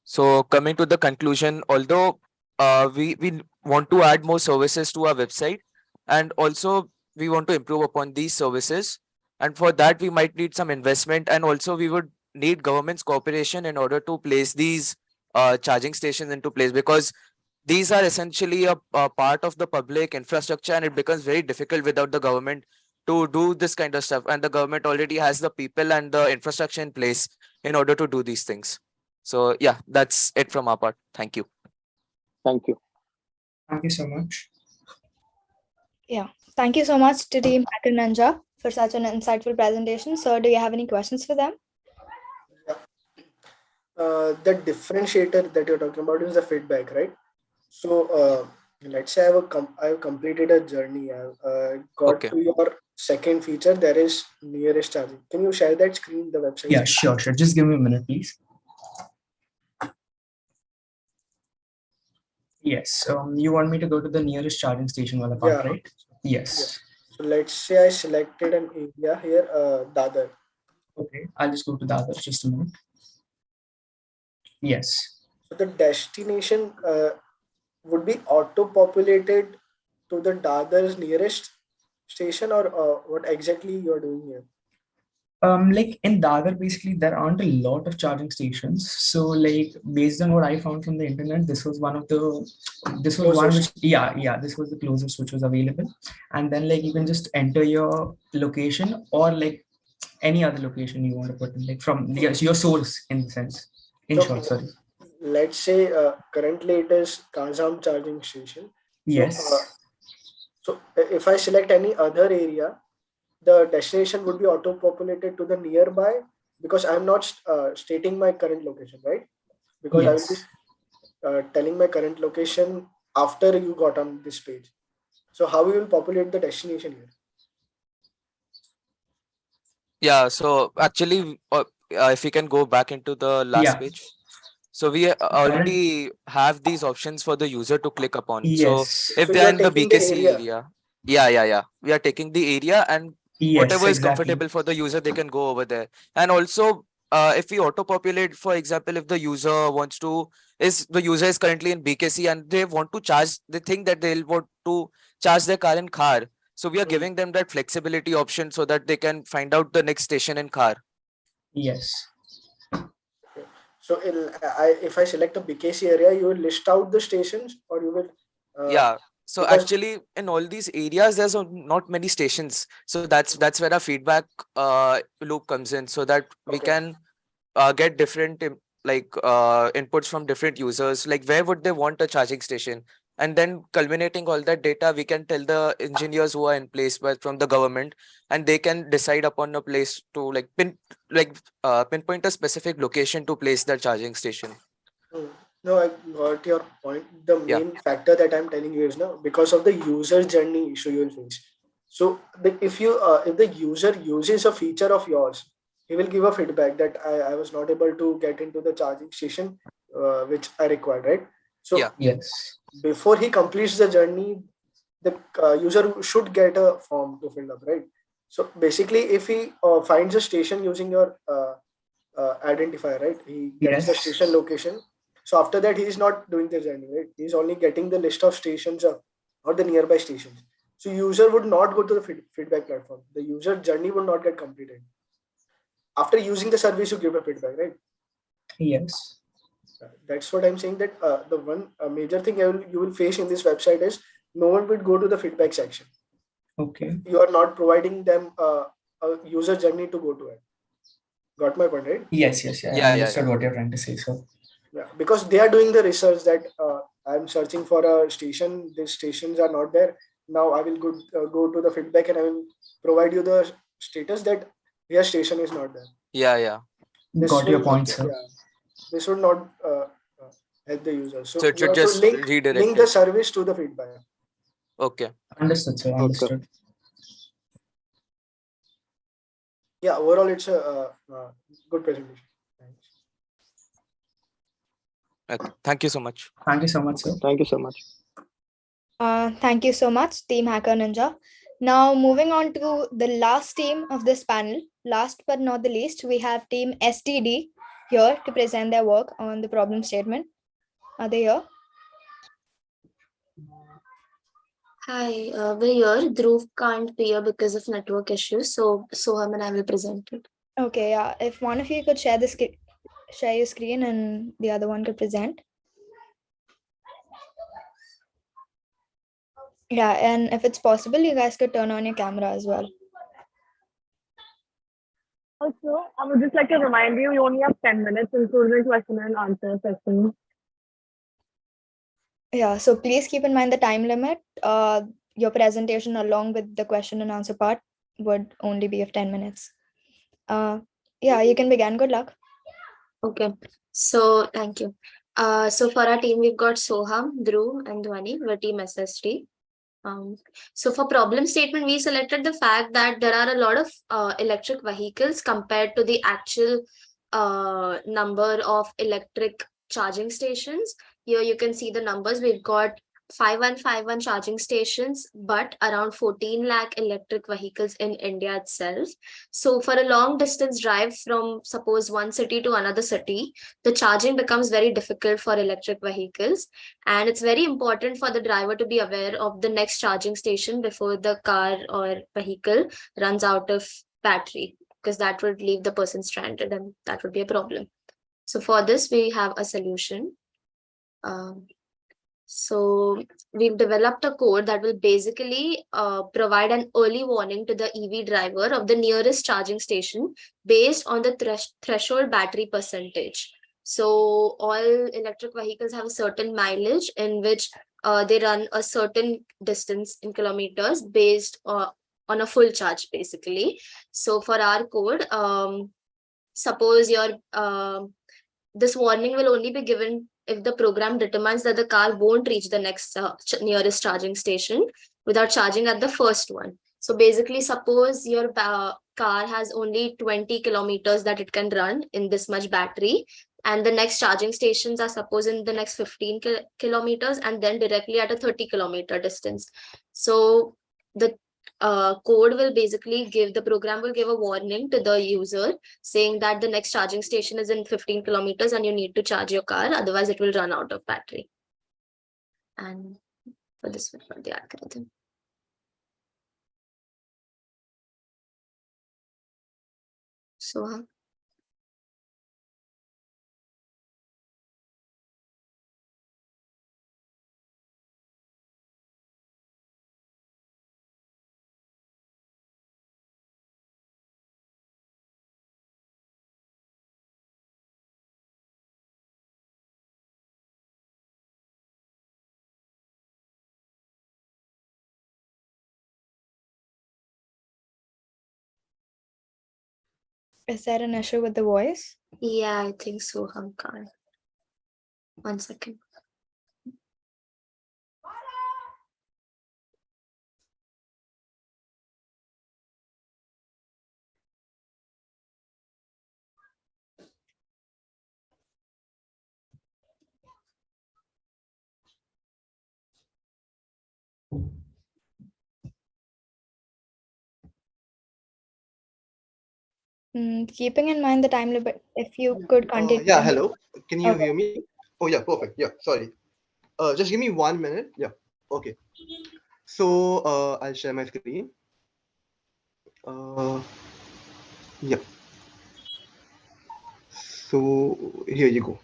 So coming to the conclusion, although we want to add more services to our website, and also we want to improve upon these services, and for that we might need some investment, and also we would need government's cooperation in order to place these charging stations into place, because these are essentially a part of the public infrastructure, and it becomes very difficult without the government to do this kind of stuff, and the government already has the people and the infrastructure in place in order to do these things. So yeah, that's it from our part. Thank you. Thank you. Thank you so much. Yeah, thank you so much to Team Hacker Ninja for such an insightful presentation. So, do you have any questions for them? The differentiator that you're talking about is the feedback, right? So let's say I've completed a journey. I've got to your second feature. There is nearest charging. Can you share that screen, the website? Yeah, screen? sure. Just give me a minute, please. Yes. You want me to go to the nearest charging station wala part, Yeah. right? Yes. So let's say I selected an area here, Dadar. Okay, I'll just go to Dadar. Just a minute. Yes. So the destination would be auto-populated to the Dadar's nearest station, or what exactly you're doing here? Like in Dadar, basically there aren't a lot of charging stations. So like based on what I found from the internet, this was one this was the closest which was available. And then like you can just enter your location or like any other location you want to put in, like from your source in the sense. In short, sorry. Let's say currently it is Kazam charging station. Yes. So if I select any other area, the destination would be auto-populated to the nearby, because I'm not stating my current location, right? Because I will be telling my current location after you got on this page. So how you will populate the destination here? Yeah, so actually, if we can go back into the last Yeah. page. So we already have these options for the user to click upon. So Yes. if So they you are are in the taking the BKC area. area, yeah. We are taking the area, and Yes, whatever is exactly. comfortable for the user, they can go over there. And also, if we auto-populate, for example, if the user is currently in BKC and they want to charge, they think that they'll want to charge their car in car. So we are giving them that flexibility option so that they can find out the next station in car. Yes. So if I select a BKC area, you will list out the stations, or you will. Yeah. So Because actually, in all these areas, there's not many stations. So that's where our feedback loop comes in, so that we can get different inputs from different users, like where would they want a charging station, and then culminating all that data, we can tell the engineers who are in place from the government, and they can decide upon a place to pinpoint a specific location to place their charging station. No, I got your point. The Yeah. main factor that I'm telling you is now because of the user journey issue you will face. So if the user uses a feature of yours, he will give a feedback that I was not able to get into the charging station which I required, right? So Yeah. Yes. before he completes the journey, the user should get a form to fill up, right? So basically, if he finds a station using your identifier, right? He gets the Yes. station location. So after that, he is not doing the journey, right? He's only getting the list of stations or the nearby stations. So user would not go to the feedback platform. The user journey would not get completed. After using the service, you give a feedback, right? Yes. That's what I'm saying. That the one major thing you will face in this website is no one will go to the feedback section. Okay. You are not providing them a user journey to go to it. Got my point, right? Yes. I understood what you're trying to say. So Yeah, because they are doing the research that I'm searching for a station. These stations are not there. Now I will go to the feedback and I will provide you the status that your station is not there. Yeah. got your point, sir. Yeah, this would not help the user. So So it you should have to just redirect link the it. service to the feedback. Okay. Understood, sir. Understood. Yeah, overall it's a good presentation. Okay. Thank you so much. Thank you so much, sir. Thank you so much. Thank you so much, Team Hacker Ninja. Now, moving on to the last team of this panel, last but not the least, we have Team STD here to present their work on the problem statement. Are they here? Hi, we're here. Dhruv can't be here because of network issues, so Soham and I will present it. Okay, yeah. If one of you could share your screen and the other one could present. Yeah, and if it's possible, you guys could turn on your camera as well. Also, I would just like to remind you, you only have 10 minutes, including question and answer session. Yeah, so please keep in mind the time limit. Your presentation along with the question and answer part would only be of 10 minutes. Yeah, you can begin. Good luck. Okay, so thank you. So for our team, we've got Soham, Dhruv, and Dhwani. We're team SST. So for problem statement, we selected the fact that there are a lot of electric vehicles compared to the actual number of electric charging stations. Here you can see the numbers. We've got 5151 charging stations, but around 14 lakh electric vehicles in India itself. So for a long distance drive from suppose one city to another city, the charging becomes very difficult for electric vehicles. And it's very important for the driver to be aware of the next charging station before the car or vehicle runs out of battery, because that would leave the person stranded and that would be a problem. So for this, we have a solution. So we've developed a code that will basically provide an early warning to the EV driver of the nearest charging station based on the threshold battery percentage. So all electric vehicles have a certain mileage in which they run a certain distance in kilometers based on a full charge, basically. So for our code, suppose your this warning will only be given if the program determines that the car won't reach the next nearest charging station without charging at the first one. So basically, suppose your car has only 20 kilometers that it can run in this much battery, and the next charging stations are suppose in the next 15 kilometers, and then directly at a 30-kilometer distance. So the code will basically the program will give a warning to the user saying that the next charging station is in 15 kilometers and you need to charge your car, otherwise it will run out of battery. And for this one, for the algorithm. So Is there an issue with the voice? Yeah, I think so, Hamkar. 1 second. Keeping in mind the time limit, if you could continue. Yeah, hello. Can you Okay. hear me? Oh, yeah, perfect. Yeah, sorry. Just give me 1 minute. Yeah, okay. So I'll share my screen. Yeah. So here you go.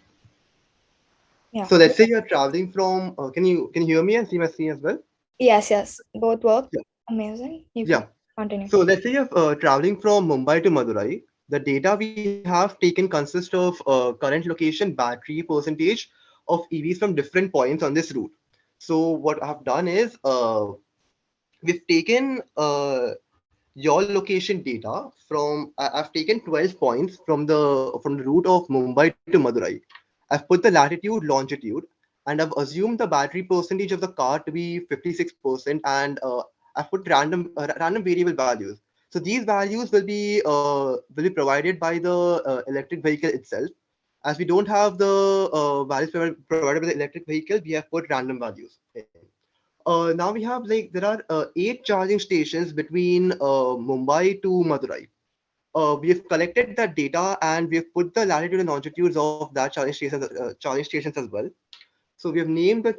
Yeah. So let's say you're traveling from. Can you hear me and see my screen as well? Yes, both work. Yeah. Amazing. You Yeah. can continue. So let's say you're traveling from Mumbai to Madurai. The data we have taken consists of current location, battery percentage of EVs from different points on this route. So what I've done is we've taken your location data from. I've taken 12 points from the route of Mumbai to Madurai. I've put the latitude, longitude, and I've assumed the battery percentage of the car to be 56%, and I've put random variable values. So these values will be provided by the electric vehicle itself. As we don't have the values provided by the electric vehicle, we have put random values in. Now we have like there are 8 charging stations between Mumbai to Madurai. We have collected that data and we have put the latitude and longitudes of that charging stations as well. So we have named the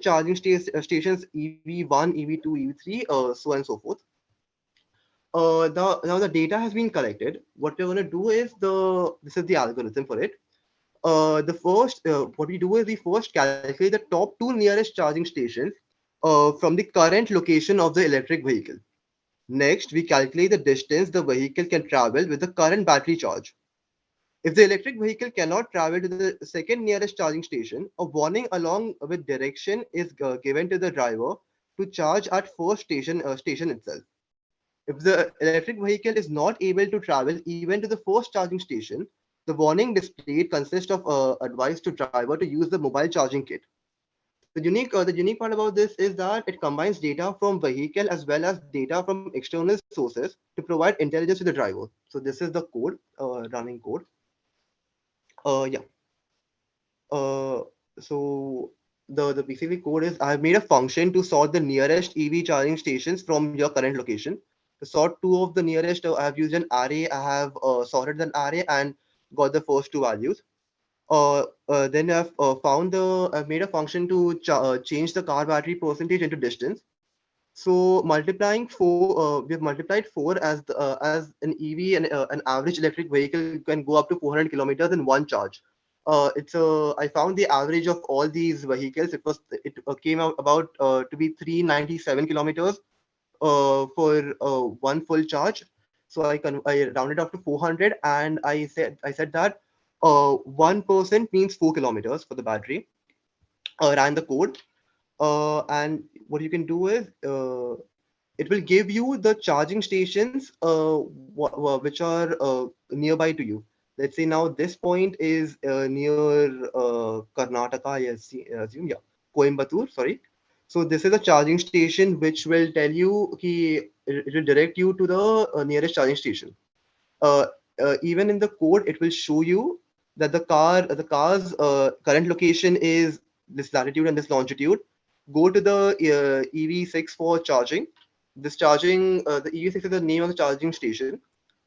stations EV1, EV2, EV3, so on and so forth. Now the data has been collected. What we're going to do is this is the algorithm for it. What we do is we first calculate the top 2 nearest charging stations from the current location of the electric vehicle. Next, we calculate the distance the vehicle can travel with the current battery charge. If the electric vehicle cannot travel to the second nearest charging station, a warning along with direction is given to the driver to charge at first station itself. If the electric vehicle is not able to travel even to the first charging station, the warning displayed consists of advice to driver to use the mobile charging kit. The unique part about this is that it combines data from vehicle as well as data from external sources to provide intelligence to the driver. So this is the code, running code. Yeah. So the basically code is I've made a function to sort the nearest EV charging stations from your current location. To sort 2 of the nearest, I have used an array. I have sorted an array and got the first 2 values. Then I've made a function to change the car battery percentage into distance. So we have multiplied 4 as an EV and an average electric vehicle can go up to 400 kilometers in one charge. I found the average of all these vehicles. It came out about to be 397 kilometers for one full charge. So I rounded up to 400, and I said that 1% means 4 kilometers for the battery. Ran the code, and what you can do is it will give you the charging stations which are nearby to you. Let's say now this point is near Karnataka, I assume, yeah, Coimbatore, sorry. So this is a charging station which will tell you, it will direct you to the nearest charging station. Uh, Even in the code, it will show you that the car's current location is this latitude and this longitude. Go to the EV6 for charging. The EV6 is the name of the charging station.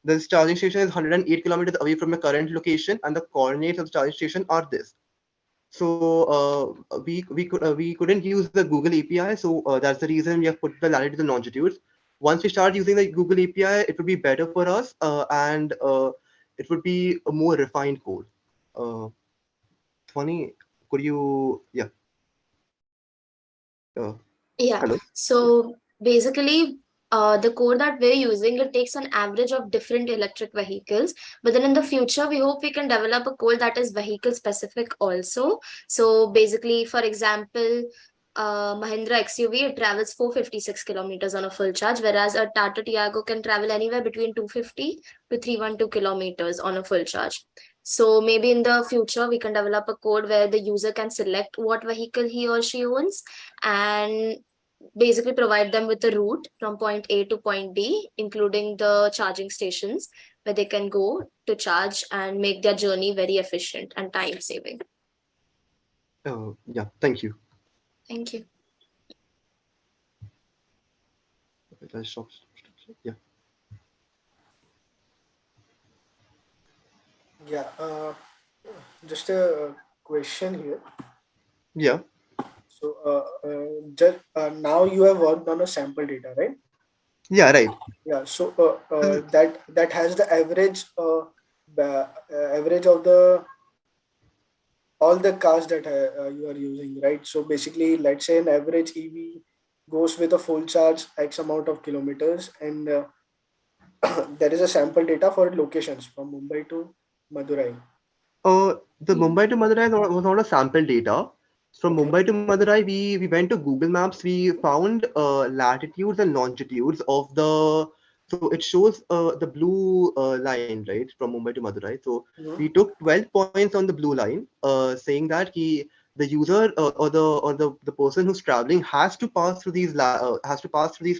This charging station is 108 kilometers away from your current location, and the coordinates of the charging station are this. So we couldn't use the Google API, so that's the reason we have put the latitude and longitudes. Once we start using the Google API, it would be better for us, and it would be a more refined code. Uh, Funny, could you? Yeah. Uh, Yeah. Hello. So basically, the code that we're using, it takes an average of different electric vehicles. But then in the future, we hope we can develop a code that is vehicle specific also. So basically, for example, Mahindra XUV, it travels 456 kilometers on a full charge, whereas a Tata Tiago can travel anywhere between 250 to 312 kilometers on a full charge. So maybe in the future, we can develop a code where the user can select what vehicle he or she owns and basically provide them with a route from point A to point D, including the charging stations where they can go to charge and make their journey very efficient and time saving. Yeah. Thank you. Thank you. Yeah. Yeah. Just a question here. Yeah. So just now you have worked on a sample data, right? Yeah. Right. Yeah. So that has the average of the all the cars that you are using, right? So basically, let's say an average EV goes with a full charge X amount of kilometers, and there is a sample data for locations from Mumbai to Madurai. The Mumbai to Madurai was not a sample data. From Okay. Mumbai to Madurai, we went to Google Maps. We found latitudes and longitudes of the. So it shows the blue line, right, from Mumbai to Madurai. So we Mhm. took 12 points on the blue line, saying that the user or the person who's traveling has to pass through these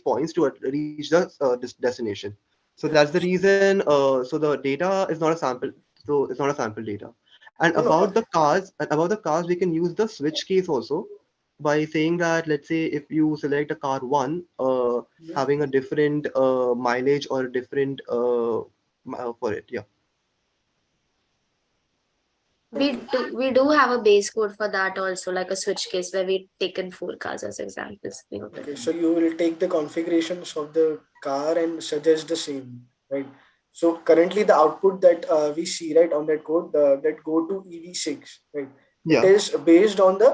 points to reach the destination. So that's the reason. So the data is not a sample. So it's not a sample data. And No, no. about the cars, we can use the switch case also by saying that, let's say if you select a car one, Yeah. having a different mileage or different for it. Yeah. We do have a base code for that also, like a switch case where we taken 4 cars as examples. Okay, so you will take the configurations of the car and suggest the same, right? So currently the output that we see right on that code that go to EV6, right? It Yeah. is based on the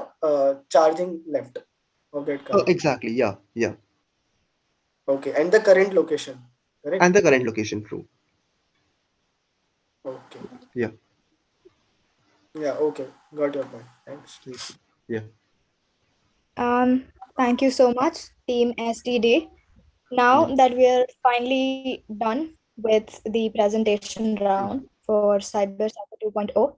charging left of that car. Exactly. Yeah. Yeah. Okay, and the current location, correct? And the current location, true. Okay. Yeah. Yeah. Okay. Got your point. Thanks. Yeah. Thank you so much, Team STD. Now Yeah. that we are finally done with the presentation round for Cyber 2.0,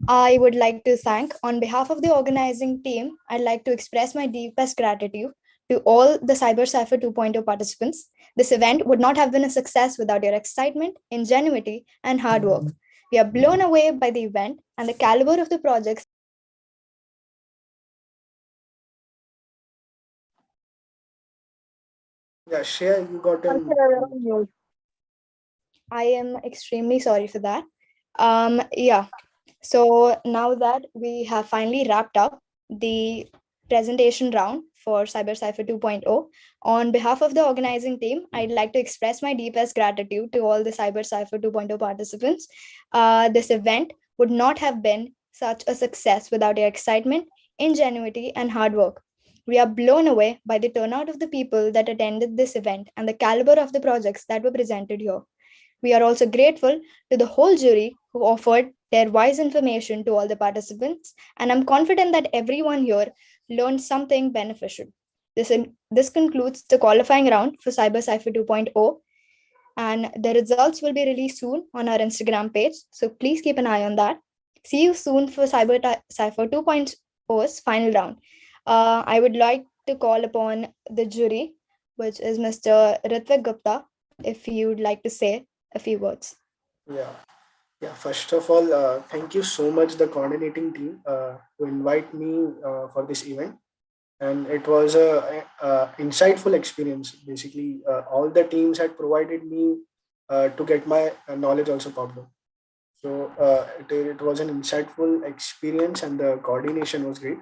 I would like to thank, on behalf of the organizing team, I'd like to express my deepest gratitude to all the Cypher 2.0 participants. This event would not have been a success without your excitement, ingenuity, and hard work. We are blown away by the event and the caliber of the projects. Yeah, share. You got Answer, an. you're on mute. I am extremely sorry for that. Yeah. So now that we have finally wrapped up the presentation round for Cypher 2.0, on behalf of the organizing team, I'd like to express my deepest gratitude to all the Cypher 2.0 participants. This event would not have been such a success without your excitement, ingenuity, and hard work. We are blown away by the turnout of the people that attended this event and the caliber of the projects that were presented here. We are also grateful to the whole jury who offered their wise information to all the participants, and I'm confident that everyone here learned something beneficial. This concludes the qualifying round for Cyber 2.0. and the results will be released soon on our Instagram page. So please keep an eye on that. See you soon for Cypher 2.0's final round. I would like to call upon the jury, which is Mr. Ritvik Gupta, if you would like to say a few words. Yeah. Yeah, first of all, thank you so much, the coordinating team, to invite me for this event. And it was a insightful experience. Basically, all the teams had provided me to get my knowledge also popped up. So it was an insightful experience, and the coordination was great.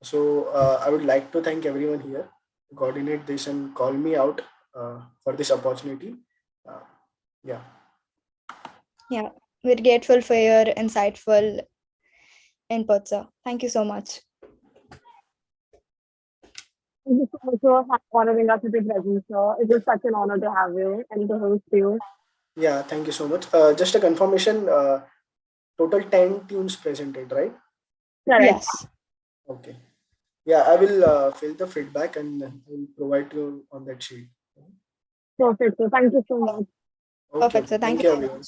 So I would like to thank everyone here to coordinate this and call me out for this opportunity. Uh, yeah. Yeah, we're grateful for your insightful input, sir. Thank you so much. Thank you so much for honoring us with your presence, sir. It was such an honor to have you and to host you. Yeah, thank you so much. Just a confirmation, total 10 teams presented, right? Correct. Yes. Okay. Yeah, I will fill the feedback and I will provide you on that sheet. Perfect, sir. Thank you so much. Okay, Perfect, sir. okay. Thank Thank you you, very everyone. much.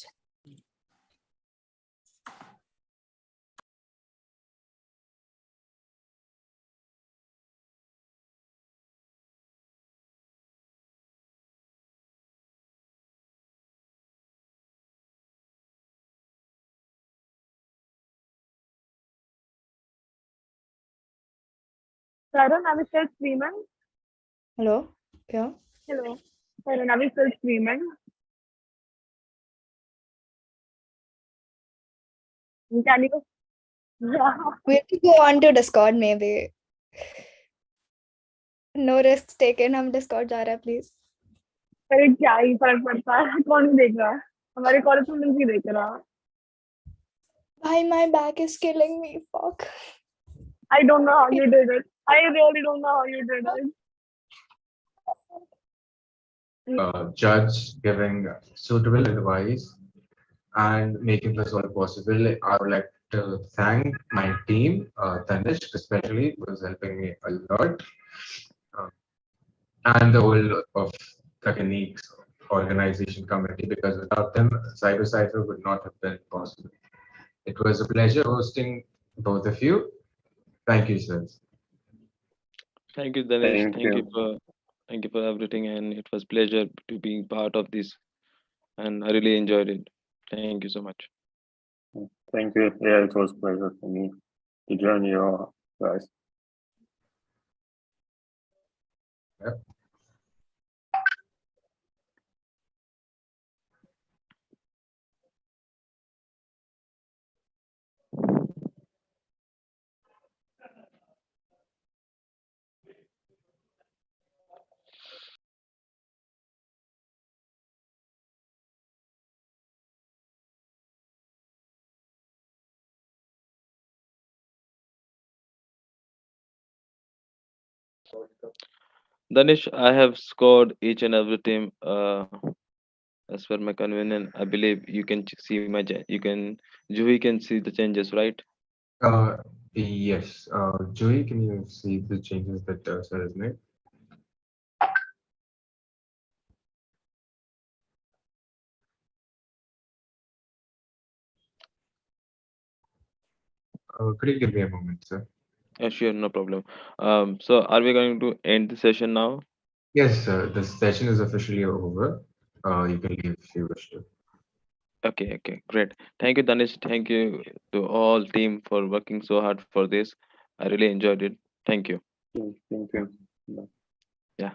Sharon, are we still streaming? Hello? Yeah. Hello. Sharon, are we still streaming? Can you? Yeah. We have to go on to Discord, maybe. No risks taken. हम Discord जा रहे हैं, please. अरे क्या ही फर्क पड़ता है कौन देख रहा है हमारे कॉलेज में नहीं देख रहा Bhai, my back is killing me. Fuck. I don't know how you did it. I really don't know how you did it. Judge giving suitable advice and making this all possible. I would like to thank my team, Tanish especially, who was helping me a lot, uh, and the whole of Techniques organization committee, because without them, Cypher would not have been possible. It was a pleasure hosting both of you. Thank you, sirs. Thank you, Danish. Thank you. Thank you for everything, and it was pleasure to being part of this, and I really enjoyed it. Thank you so much. Thank you. Yeah, it was a pleasure for me to join you guys. Yep. Danish, I have scored each and every team as per my convenience. I believe you can see my you can Juhi can see the changes, right? Uh, yes. Joey, can you see the changes that sir has made? Could you give me a moment, sir? Sure, no problem. So are we going to end the session now? Yes, sir. The session is officially over. You can leave if you wish to. Okay, great. Thank you, Danish. Thank you to all team for working so hard for this. I really enjoyed it. Thank you. Thank you. Bye. Yeah.